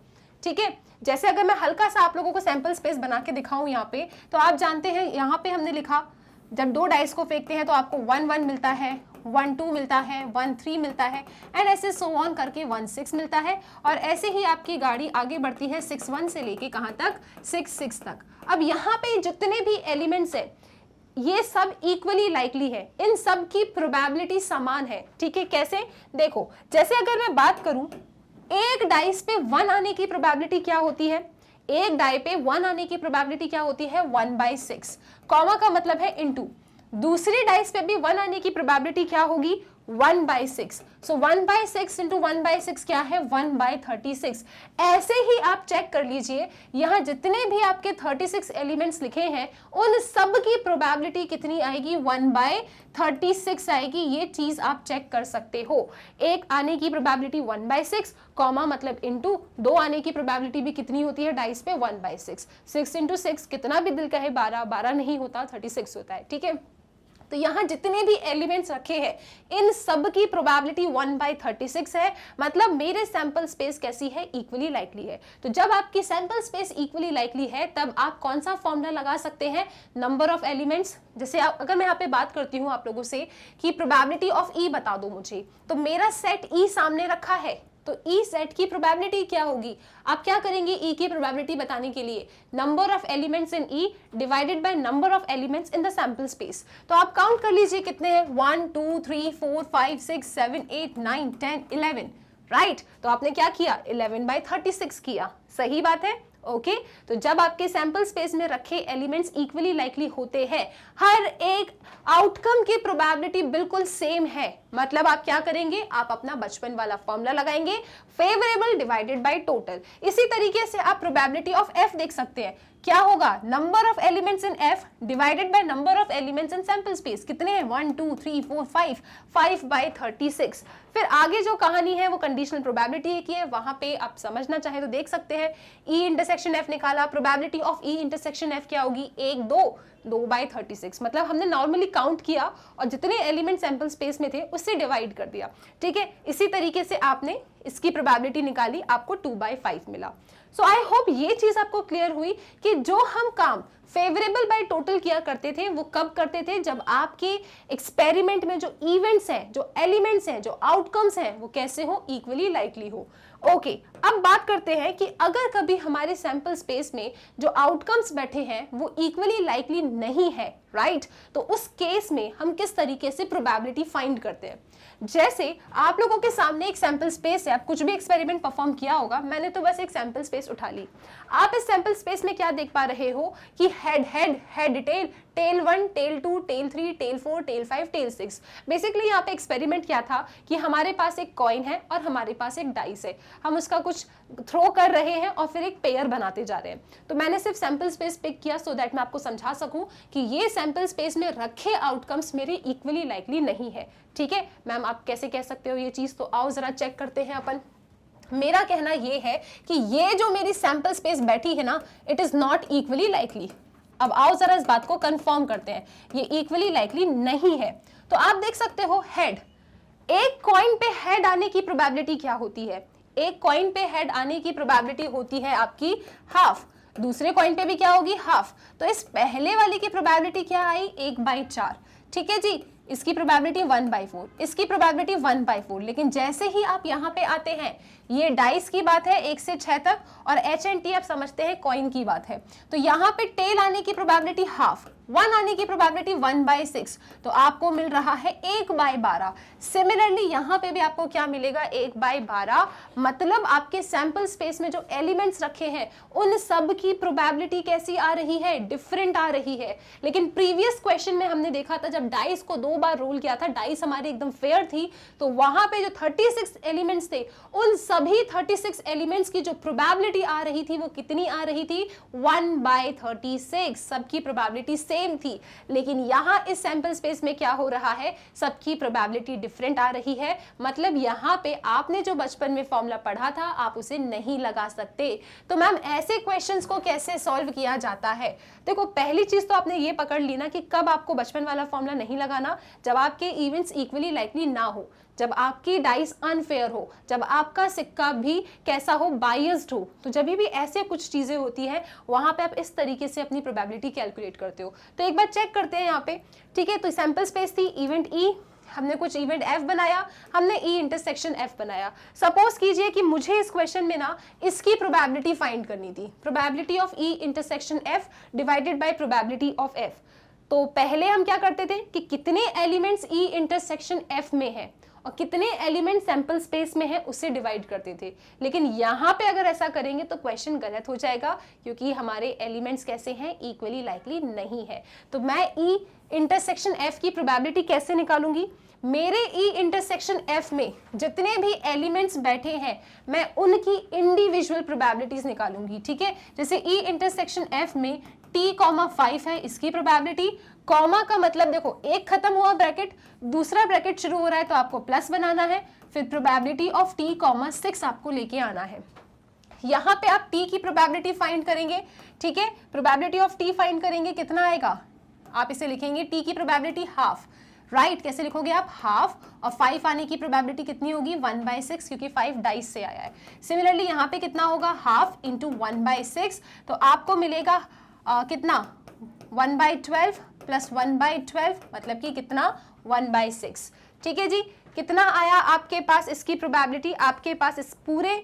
ठीक है। जैसे अगर मैं हल्का सा आप लोगों को सैंपल स्पेस बना के दिखाऊं यहाँ पे, तो आप जानते हैं यहाँ पे हमने लिखा जब 2 डाइस को फेंकते हैं तो आपको 1 1 मिलता है, 1 2 मिलता है, 1 3 मिलता है, एंड ऐसे सो ऑन करके 1 6 मिलता है, और ऐसे ही आपकी गाड़ी आगे बढ़ती है 6 1 से लेके कहाँ तक, 6 6 तक। अब यहाँ पे जितने भी एलिमेंट्स हैं ये सब इक्वली लाइकली है, इन सब की प्रोबेबिलिटी समान है, ठीक है। कैसे, देखो जैसे अगर मैं बात करूं एक डाइस पे 1 आने की प्रोबेबिलिटी क्या होती है, एक डाई पे 1 आने की प्रोबेबिलिटी क्या होती है, 1/6, कॉमा का मतलब है इनटू। दूसरी डाइस पे भी 1 आने की प्रोबेबिलिटी क्या होगी, 1/6। सो 1/6 इंटू 1/6 क्या है, 1/36। ऐसे ही आप चेक कर लीजिए यहाँ जितने भी आपके 36 एलिमेंट्स लिखे हैं उन सब की प्रोबेबिलिटी कितनी आएगी, 1/36 आएगी। ये चीज आप चेक कर सकते हो। एक आने की प्रोबेबिलिटी 1/6, कॉमा मतलब इनटू 2 आने की प्रोबेबिलिटी भी कितनी होती है डाइस पे, 1/6। 6 इंटू 6 कितना भी दिल कहे 12, 12 नहीं होता, 36 होता है, ठीक है। तो यहाँ जितने भी एलिमेंट्स रखे हैं इन सब की प्रोबेबिलिटी 1/36 है, मतलब मेरे सैंपल स्पेस कैसी है, इक्वली लाइकली है। तो जब आपकी सैंपल स्पेस इक्वली लाइकली है तब आप कौन सा फॉर्मूला लगा सकते हैं, नंबर ऑफ एलिमेंट्स। जैसे अगर मैं यहाँ पे बात करती हूँ आप लोगों से कि प्रोबेबिलिटी ऑफ ई बता दो मुझे, तो मेरा सेट ई सामने रखा है तो ई सेट की प्रोबेबिलिटी क्या होगी, आप क्या करेंगे ई की प्रोबेबिलिटी बताने के लिए, number of elements in E divided by number of elements in the sample space. तो आप काउंट कर लीजिए कितने हैं, 1 2 3 4 5 6 7 8 9 10 11, राइट। तो आपने क्या किया, 11/36 किया, सही बात है। ओके तो जब आपके सैंपल स्पेस में रखे एलिमेंट्स इक्वली लाइकली होते हैं, हर एक आउटकम की प्रोबेबिलिटी बिल्कुल सेम है, मतलब आप क्या करेंगे, आप अपना बचपन वाला फॉर्मूला लगाएंगे, फेवरेबल डिवाइडेड बाय टोटल। इसी तरीके से आप प्रोबेबिलिटी ऑफ एफ देख सकते हैं, क्या होगा, number of elements in F divided by number of elements in sample space, कितने हैं, 1 2 3 4 5, 5/36। फिर आगे जो कहानी है वो कंडीशनल प्रोबेबिलिटी की है, वहां पे आप समझना चाहे तो देख सकते हैं। ई इंटरसेक्शन एफ निकाला, probability of E intersection F क्या होगी, 1 2, 2/36, मतलब हमने नॉर्मली काउंट किया और जितने एलिमेंट सैंपल स्पेस में थे उससे डिवाइड कर दिया, ठीक है। इसी तरीके से आपने इसकी प्रोबेबिलिटी निकाली, आपको 2/5 मिला। सो आई होप ये चीज आपको क्लियर हुई कि जो हम काम फेवरेबल बाय टोटल किया करते थे वो कब करते थे, जब आपके एक्सपेरिमेंट में जो इवेंट्स हैं, जो एलिमेंट्स हैं, जो आउटकम्स हैं वो कैसे हो, इक्वली लाइकली हो। ओके, अब बात करते हैं कि अगर कभी हमारे सैंपल स्पेस में जो आउटकम्स बैठे हैं वो इक्वली लाइकली नहीं है, राइट, तो उस केस में हम किस तरीके से प्रोबेबिलिटी फाइंड करते हैं। जैसे आप लोगों के सामने एक सैंपल स्पेस है, आप कुछ भी एक्सपेरिमेंट परफॉर्म किया होगा, मैंने तो बस एक सैंपल स्पेस उठा ली। आप इस सैंपल स्पेस में क्या देख पा रहे हो कि head head head tail, tail 1, tail 2, tail 3, tail 4, tail 5, tail 6। Basically यहाँ पे एक्सपेरिमेंट क्या था कि हमारे पास एक कॉइन है और हमारे पास एक डाइस है, हम उसका कुछ थ्रो कर रहे हैं और फिर एक पेयर बनाते जा रहे हैं। तो मैंने सिर्फ सैंपल स्पेस पिक किया सो दैट मैं आपको समझा सकूं कि ये सैंपल स्पेस में रखे आउटकम्स मेरे इक्वली लाइकली नहीं है। ठीक है मैम, आप कैसे कह सकते हो ये चीज, तो आओ जरा चेक करते हैं अपन। मेरा कहना ये है कि ये जो मेरी सैंपल स्पेस बैठी है ना, it is not equally likely. अब आओ जरा इस बात को कंफर्म करते हैं, ये इक्वली लाइकली नहीं है। तो आप देख सकते हो हेड, एक कॉइन पे हेड आने की प्रोबेबिलिटी क्या होती है, एक कॉइन पे हेड आने की प्रोबेबिलिटी होती है आपकी हाफ, दूसरे कॉइन पे भी क्या होगी, हाफ। तो इस पहले वाली की प्रोबेबिलिटी क्या आई, 1/4। ठीक है जी, इसकी प्रोबेबिलिटी 1/4, इसकी प्रोबेबिलिटी 1/4। लेकिन जैसे ही आप यहाँ पे आते हैं, ये डाइस की बात है 1 से 6 तक, और HNT आप समझते हैं कॉइन की बात है, तो यहाँ पे टेल आने की प्रोबेबिलिटी हाफ, 1 आने की प्रोबेबिलिटी 1/6, तो आपको मिल रहा है 1/12। सिमिलरली यहाँ पे भी आपको क्या मिलेगा, 1/12। मतलब आपके सैंपल स्पेस में जो एलिमेंट्स रखे हैं उन सब की प्रोबेबिलिटी कैसी आ रही है, डिफरेंट आ रही है। लेकिन प्रीवियस क्वेश्चन में हमने देखा था, जब डाइस को 2 बार रोल किया था, डाइस हमारी एकदम फेयर थी, तो वहां पे जो 36 एलिमेंट्स थे, उन सभी 36 एलिमेंट्स की जो प्रोबेबिलिटी आ रही थी वो कितनी आ रही थी, 1/36। सबकी प्रोबेबिलिटी सेम थी। लेकिन यहाँ इस सैंपल स्पेस में क्या हो रहा है, सबकी प्रोबेबिलिटी डिफरेंट आ रही है। मतलब यहाँ पे आपने जो बचपन में फॉर्मूला पढ़ा था आप उसे नहीं लगा सकते। तो मैम ऐसे क्वेश्चंस को कैसे सॉल्व किया जाता है, देखो पहली चीज तो आपने ये पकड़ ली ना कि कब आपको बचपन वाला फॉर्मूला नहीं लगाना, जब आपके इवेंट्स इक्वली लाइकली ना हो, जब आपकी डाइस अनफेयर हो, जब आपका सिक्का भी कैसा हो, बायस्ड हो। तो जब भी ऐसे कुछ चीजें होती है वहां पे आप इस तरीके से अपनी प्रोबेबिलिटी कैलकुलेट करते हो। तो एक बार चेक करते हैं यहाँ पे। ठीक है, तो सैंपल स्पेस थी इवेंट ई, हमने कुछ इवेंट एफ बनाया, हमने ई इंटरसेक्शन एफ बनाया। सपोज कीजिए कि मुझे इस क्वेश्चन में ना इसकी प्रोबेबिलिटी फाइंड करनी थी, probability of E intersection F divided by probability of F. तो पहले हम क्या करते थे कि कितने एलिमेंट्स ई इंटरसेक्शन एफ में है और कितने एलिमेंट सैंपल स्पेस में है उसे डिवाइड करते थे। लेकिन यहाँ पे अगर ऐसा करेंगे तो क्वेश्चन गलत हो जाएगा, क्योंकि हमारे एलिमेंट्स कैसे हैं, इक्वली लाइकली नहीं है। तो मैं ई इंटरसेक्शन एफ की प्रोबेबिलिटी कैसे निकालूंगी, मेरे ई इंटरसेक्शन एफ में जितने भी एलिमेंट्स बैठे हैं मैं उनकी इंडिविजुअल प्रोबेबिलिटीज निकालूंगी। ठीक है, जैसे ई इंटरसेक्शन एफ में t,5 है, इसकी प्रोबेबिलिटी, कॉमा का मतलब देखो एक खत्म हुआ ब्रैकेट, दूसरा ब्रैकेट शुरू हो रहा है तो आपको प्लस बनाना है, फिर प्रोबेबिलिटी ऑफ t,6 आपको लेके आना है। यहाँ पे आप t की प्रोबेबिलिटी फाइंड करेंगे। ठीक है, प्रोबेबिलिटी ऑफ t फाइंड करेंगे, कितना आएगा, आप इसे लिखेंगे t की प्रोबेबिलिटी हाफ, राइट। कैसे लिखोगे आप, हाफ, और 5 आने की प्रोबेबिलिटी कितनी होगी, 1/6, क्योंकि 5 डाइस से आया है। सिमिलरली यहाँ पे कितना होगा, हाफ इंटू 1/6, तो आपको मिलेगा कितना, 1/12 प्लस 1/12, मतलब कि कितना, 1/6। ठीक है जी, कितना आया आपके पास इसकी प्रोबेबिलिटी, आपके पास इस पूरे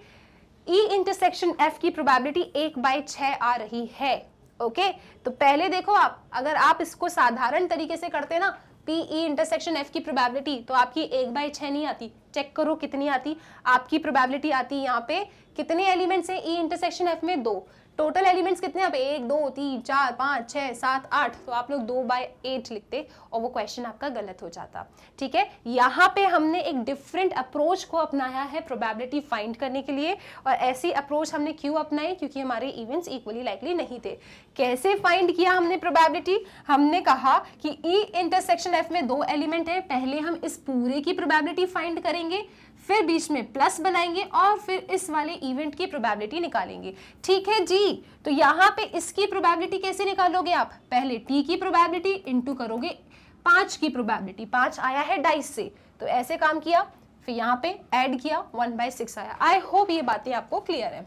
ई इंटरसेक्शन एफ की प्रोबेबिलिटी 1/6 आ रही है। ओके, तो पहले देखो आप, अगर आप इसको साधारण तरीके से करते ना, पी ई इंटरसेक्शन एफ की प्रोबेबिलिटी, तो आपकी 1/6 नहीं आती। चेक करो कितनी आती, आपकी प्रोबेबिलिटी आती यहाँ पे, कितने एलिमेंट्स हैं ई इंटरसेक्शन एफ में, 2। टोटल एलिमेंट्स कितने यहाँ पे, 1 2 3 4 5 6 7 8, तो आप लोग 2/8 लिखते और वो क्वेश्चन आपका गलत हो जाता। ठीक है, यहाँ पे हमने एक डिफरेंट अप्रोच को अपनाया है प्रोबेबिलिटी फाइंड करने के लिए, और ऐसी अप्रोच हमने क्यों अपनाई, क्योंकि हमारे इवेंट्स इक्वली लाइकली नहीं थे। कैसे फाइंड किया हमने प्रोबेबिलिटी, हमने कहा कि ई इंटरसेक्शन एफ में 2 एलिमेंट है, पहले हम इस पूरे की प्रोबेबिलिटी फाइंड करेंगे, फिर बीच में प्लस बनाएंगे और फिर इस वाले इवेंट की प्रोबेबिलिटी निकालेंगे। ठीक है जी, तो यहाँ पे इसकी प्रोबेबिलिटी कैसे निकालोगे आप, पहले t की प्रोबेबिलिटी इंटू करोगे 5 की प्रोबेबिलिटी, 5 आया है डाइस से, तो ऐसे काम किया, फिर यहाँ पे ऐड किया, 1/6 आया। आई होप ये बातें आपको क्लियर है।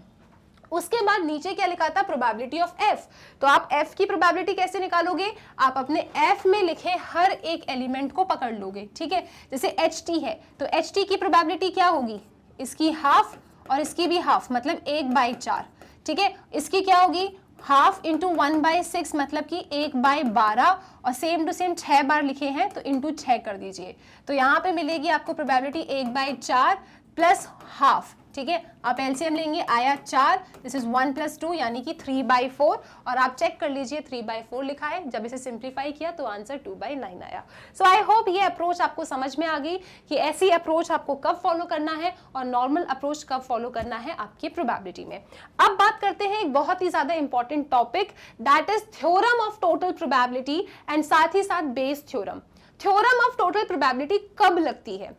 उसके बाद नीचे क्या लिखा था, प्रोबेबिलिटी ऑफ f, तो आप f की प्रोबेबिलिटी कैसे निकालोगे, आप अपने f में लिखे हर एक एलिमेंट को पकड़ लोगे। ठीक है, जैसे ht है तो ht की प्रोबेबिलिटी क्या होगी, इसकी हाफ और इसकी भी हाफ मतलब 1/4, ठीक है। इसकी क्या होगी, हाफ इंटू 1/6 मतलब कि 1/12, और सेम टू सेम 6 बार लिखे हैं तो इंटू 6 कर दीजिए। तो यहाँ पे मिलेगी आपको प्रोबेबिलिटी 1/4 प्लस हाफ, ठीक है। आप एलसीएम लेंगे, आया 4, दिस इज 1 + 2 यानी कि 3/4, और आप चेक कर लीजिए 3/4 लिखा है। जब इसे सिंप्लीफाई किया तो आंसर 2/9 आया। सो आई होप ये अप्रोच आपको समझ में आ गई कि ऐसी अप्रोच आपको कब फॉलो करना है और नॉर्मल अप्रोच कब फॉलो करना है आपकी प्रोबेबिलिटी में। अब बात करते हैं एक बहुत ही ज्यादा important topic, that is theorem of total probability and साथ ही साथ Bayes theorem. Theorem of total probability कब लगती है?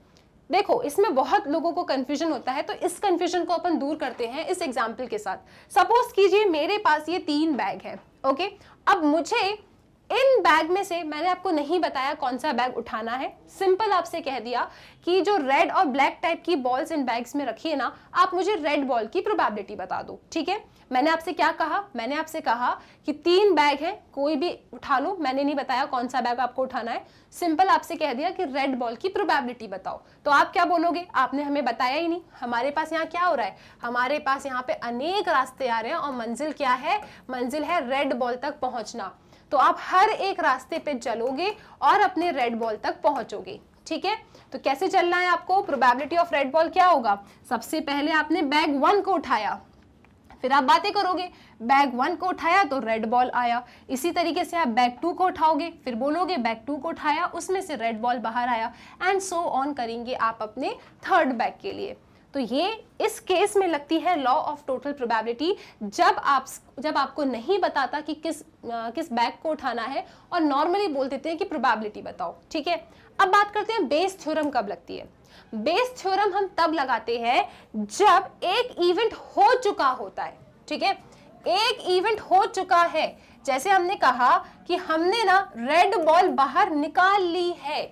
देखो, इसमें बहुत लोगों को कंफ्यूजन होता है, तो इस कंफ्यूजन को अपन दूर करते हैं इस एग्जाम्पल के साथ। सपोज कीजिए मेरे पास ये 3 बैग है, ओके। अब मुझे इन बैग में से, मैंने आपको नहीं बताया कौन सा बैग उठाना है, सिंपल आपसे कह दिया कि जो रेड और ब्लैक टाइप की बॉल्स इन बैग्स में रखी है ना, आप मुझे रेड बॉल की प्रोबेबिलिटी बता दो, ठीक है। मैंने आपसे क्या कहा, मैंने आपसे कहा कि 3 बैग हैं, कोई भी उठा लो, मैंने नहीं बताया कौन सा बैग आपको उठाना है, सिंपल आपसे कह दिया कि रेड बॉल की प्रोबेबिलिटी बताओ। तो आप क्या बोलोगे, आपने हमें बताया ही नहीं। हमारे पास यहाँ क्या हो रहा है, हमारे पास यहाँ पे अनेक रास्ते आ रहे हैं और मंजिल क्या है, मंजिल है रेड बॉल तक पहुंचना। तो आप हर एक रास्ते पे चलोगे और अपने रेड बॉल तक पहुंचोगे, ठीक है। तो कैसे चलना है आपको, प्रोबेबिलिटी ऑफ रेड बॉल क्या होगा, सबसे पहले आपने बैग 1 को उठाया, फिर आप बातें करोगे, बैग 1 को उठाया तो रेड बॉल आया। इसी तरीके से आप बैग 2 को उठाओगे, फिर बोलोगे बैग 2 को उठाया, उसमें से रेड बॉल बाहर आया, एंड सो ऑन करेंगे आप अपने थर्ड बैग के लिए। तो ये इस केस में लगती है लॉ ऑफ टोटल प्रोबेबिलिटी, जब आपको नहीं बताता कि किस बैग को उठाना है और नॉर्मली बोल देते हैं कि प्रोबेबिलिटी बताओ, ठीक है। अब बात करते हैं बेस थ्योरम कब लगती है। बेस थ्योरम हम तब लगाते हैं जब एक इवेंट हो चुका होता है, ठीक है। एक इवेंट हो चुका है, जैसे हमने कहा कि हमने ना रेड बॉल बाहर निकाल ली है।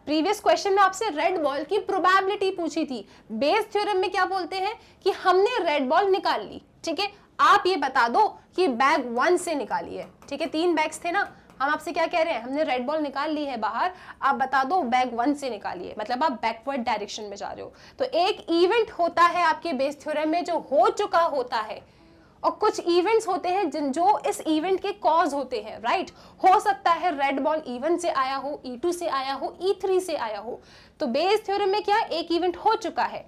प्रीवियस क्वेश्चन में आपसे रेड बॉल की प्रोबेबिलिटी पूछी थी। बेस थ्योरम में क्या बोलते हैं कि हमने रेड बॉल निकाल ली, ठीक है। आप ये बता दो कि बैग 1 से निकाली है, ठीक है। 3 बैग्स थे ना, हम आपसे क्या कह रहे हैं, हमने रेड बॉल निकाल ली है बाहर, आप बता दो बैग 1 से निकालिए, मतलब आप बैकवर्ड डायरेक्शन में जा रहे हो। तो एक इवेंट होता है आपके बेस थ्योरम में जो हो चुका होता है, और कुछ इवेंट्स होते हैं जो इस इवेंट के कॉज होते हैं, राइट। हो सकता है रेड बॉल E1 से आया हो, E2 से आया हो, E3 से आया हो। तो बेस थ्योरम में क्या, एक इवेंट हो चुका है,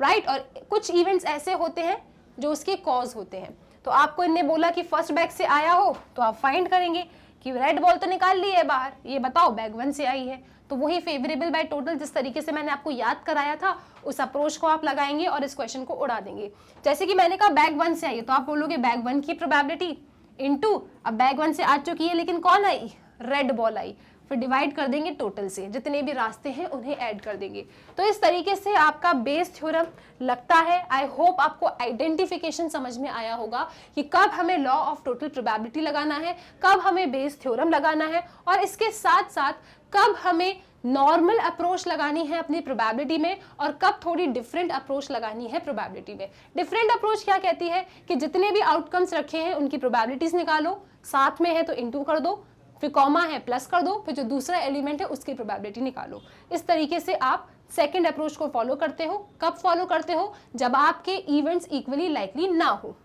राइट, और कुछ इवेंट्स ऐसे होते हैं जो उसके कॉज होते हैं। तो आपको इन्हें बोला कि फर्स्ट बैग से आया हो, तो आप फाइंड करेंगे कि रेड बॉल तो निकाल ली है बाहर, ये बताओ बैग 1 से आई है। तो वही फेवरेबल बाय टोटल, जिस तरीके से मैंने आपको याद कराया था, उस अप्रोच को आप लगाएंगे और इस क्वेश्चन को उड़ा देंगे। जैसे कि मैंने कहा बैग 1 से आई है, तो आप बोलोगे बैग 1 की प्रोबेबिलिटी इनटू, अब बैग 1 से आ चुकी है लेकिन कौन आई, रेड बॉल आई, फिर डिवाइड कर देंगे टोटल से, जितने भी रास्ते हैं उन्हें ऐड कर देंगे। तो इस तरीके से आपका बेस थ्योरम लगता है। आई होप आपको आइडेंटिफिकेशन समझ में आया होगा कि कब हमें लॉ ऑफ टोटल प्रोबेबिलिटी लगाना है, कब हमें बेस थ्योरम लगाना है, और इसके साथ साथ कब हमें नॉर्मल अप्रोच लगानी है अपनी प्रोबेबिलिटी में और कब थोड़ी डिफरेंट अप्रोच लगानी है प्रोबेबिलिटी में। डिफरेंट अप्रोच क्या कहती है कि जितने भी आउटकम्स रखे हैं उनकी प्रोबेबिलिटीज निकालो, साथ में है तो इंटू कर दो, फिर कॉमा है प्लस कर दो, फिर जो दूसरा एलिमेंट है उसकी प्रोबेबिलिटी निकालो। इस तरीके से आप सेकंड अप्रोच को फॉलो करते हो। कब फॉलो करते हो, जब आपके इवेंट्स इक्वली लाइकली ना हो।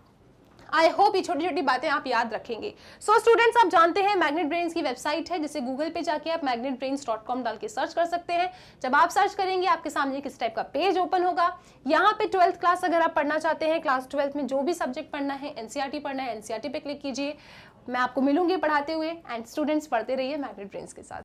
आई होप ये छोटी छोटी बातें आप याद रखेंगे। सो स्टूडेंट्स, आप जानते हैं मैग्नेट ब्रेन्स की वेबसाइट है, जिसे गूगल पे जाके आप magnetbrains.com डाल के सर्च कर सकते हैं। जब आप सर्च करेंगे आपके सामने किस टाइप का पेज ओपन होगा। यहाँ पे 12th क्लास अगर आप पढ़ना चाहते हैं, क्लास 12th में जो भी सब्जेक्ट पढ़ना है, NCERT पढ़ना है, NCERT पे क्लिक कीजिए। मैं आपको मिलूंगी पढ़ाते हुए, एंड स्टूडेंट्स पढ़ते रहिए मैग्नेट ब्रेन्स के साथ।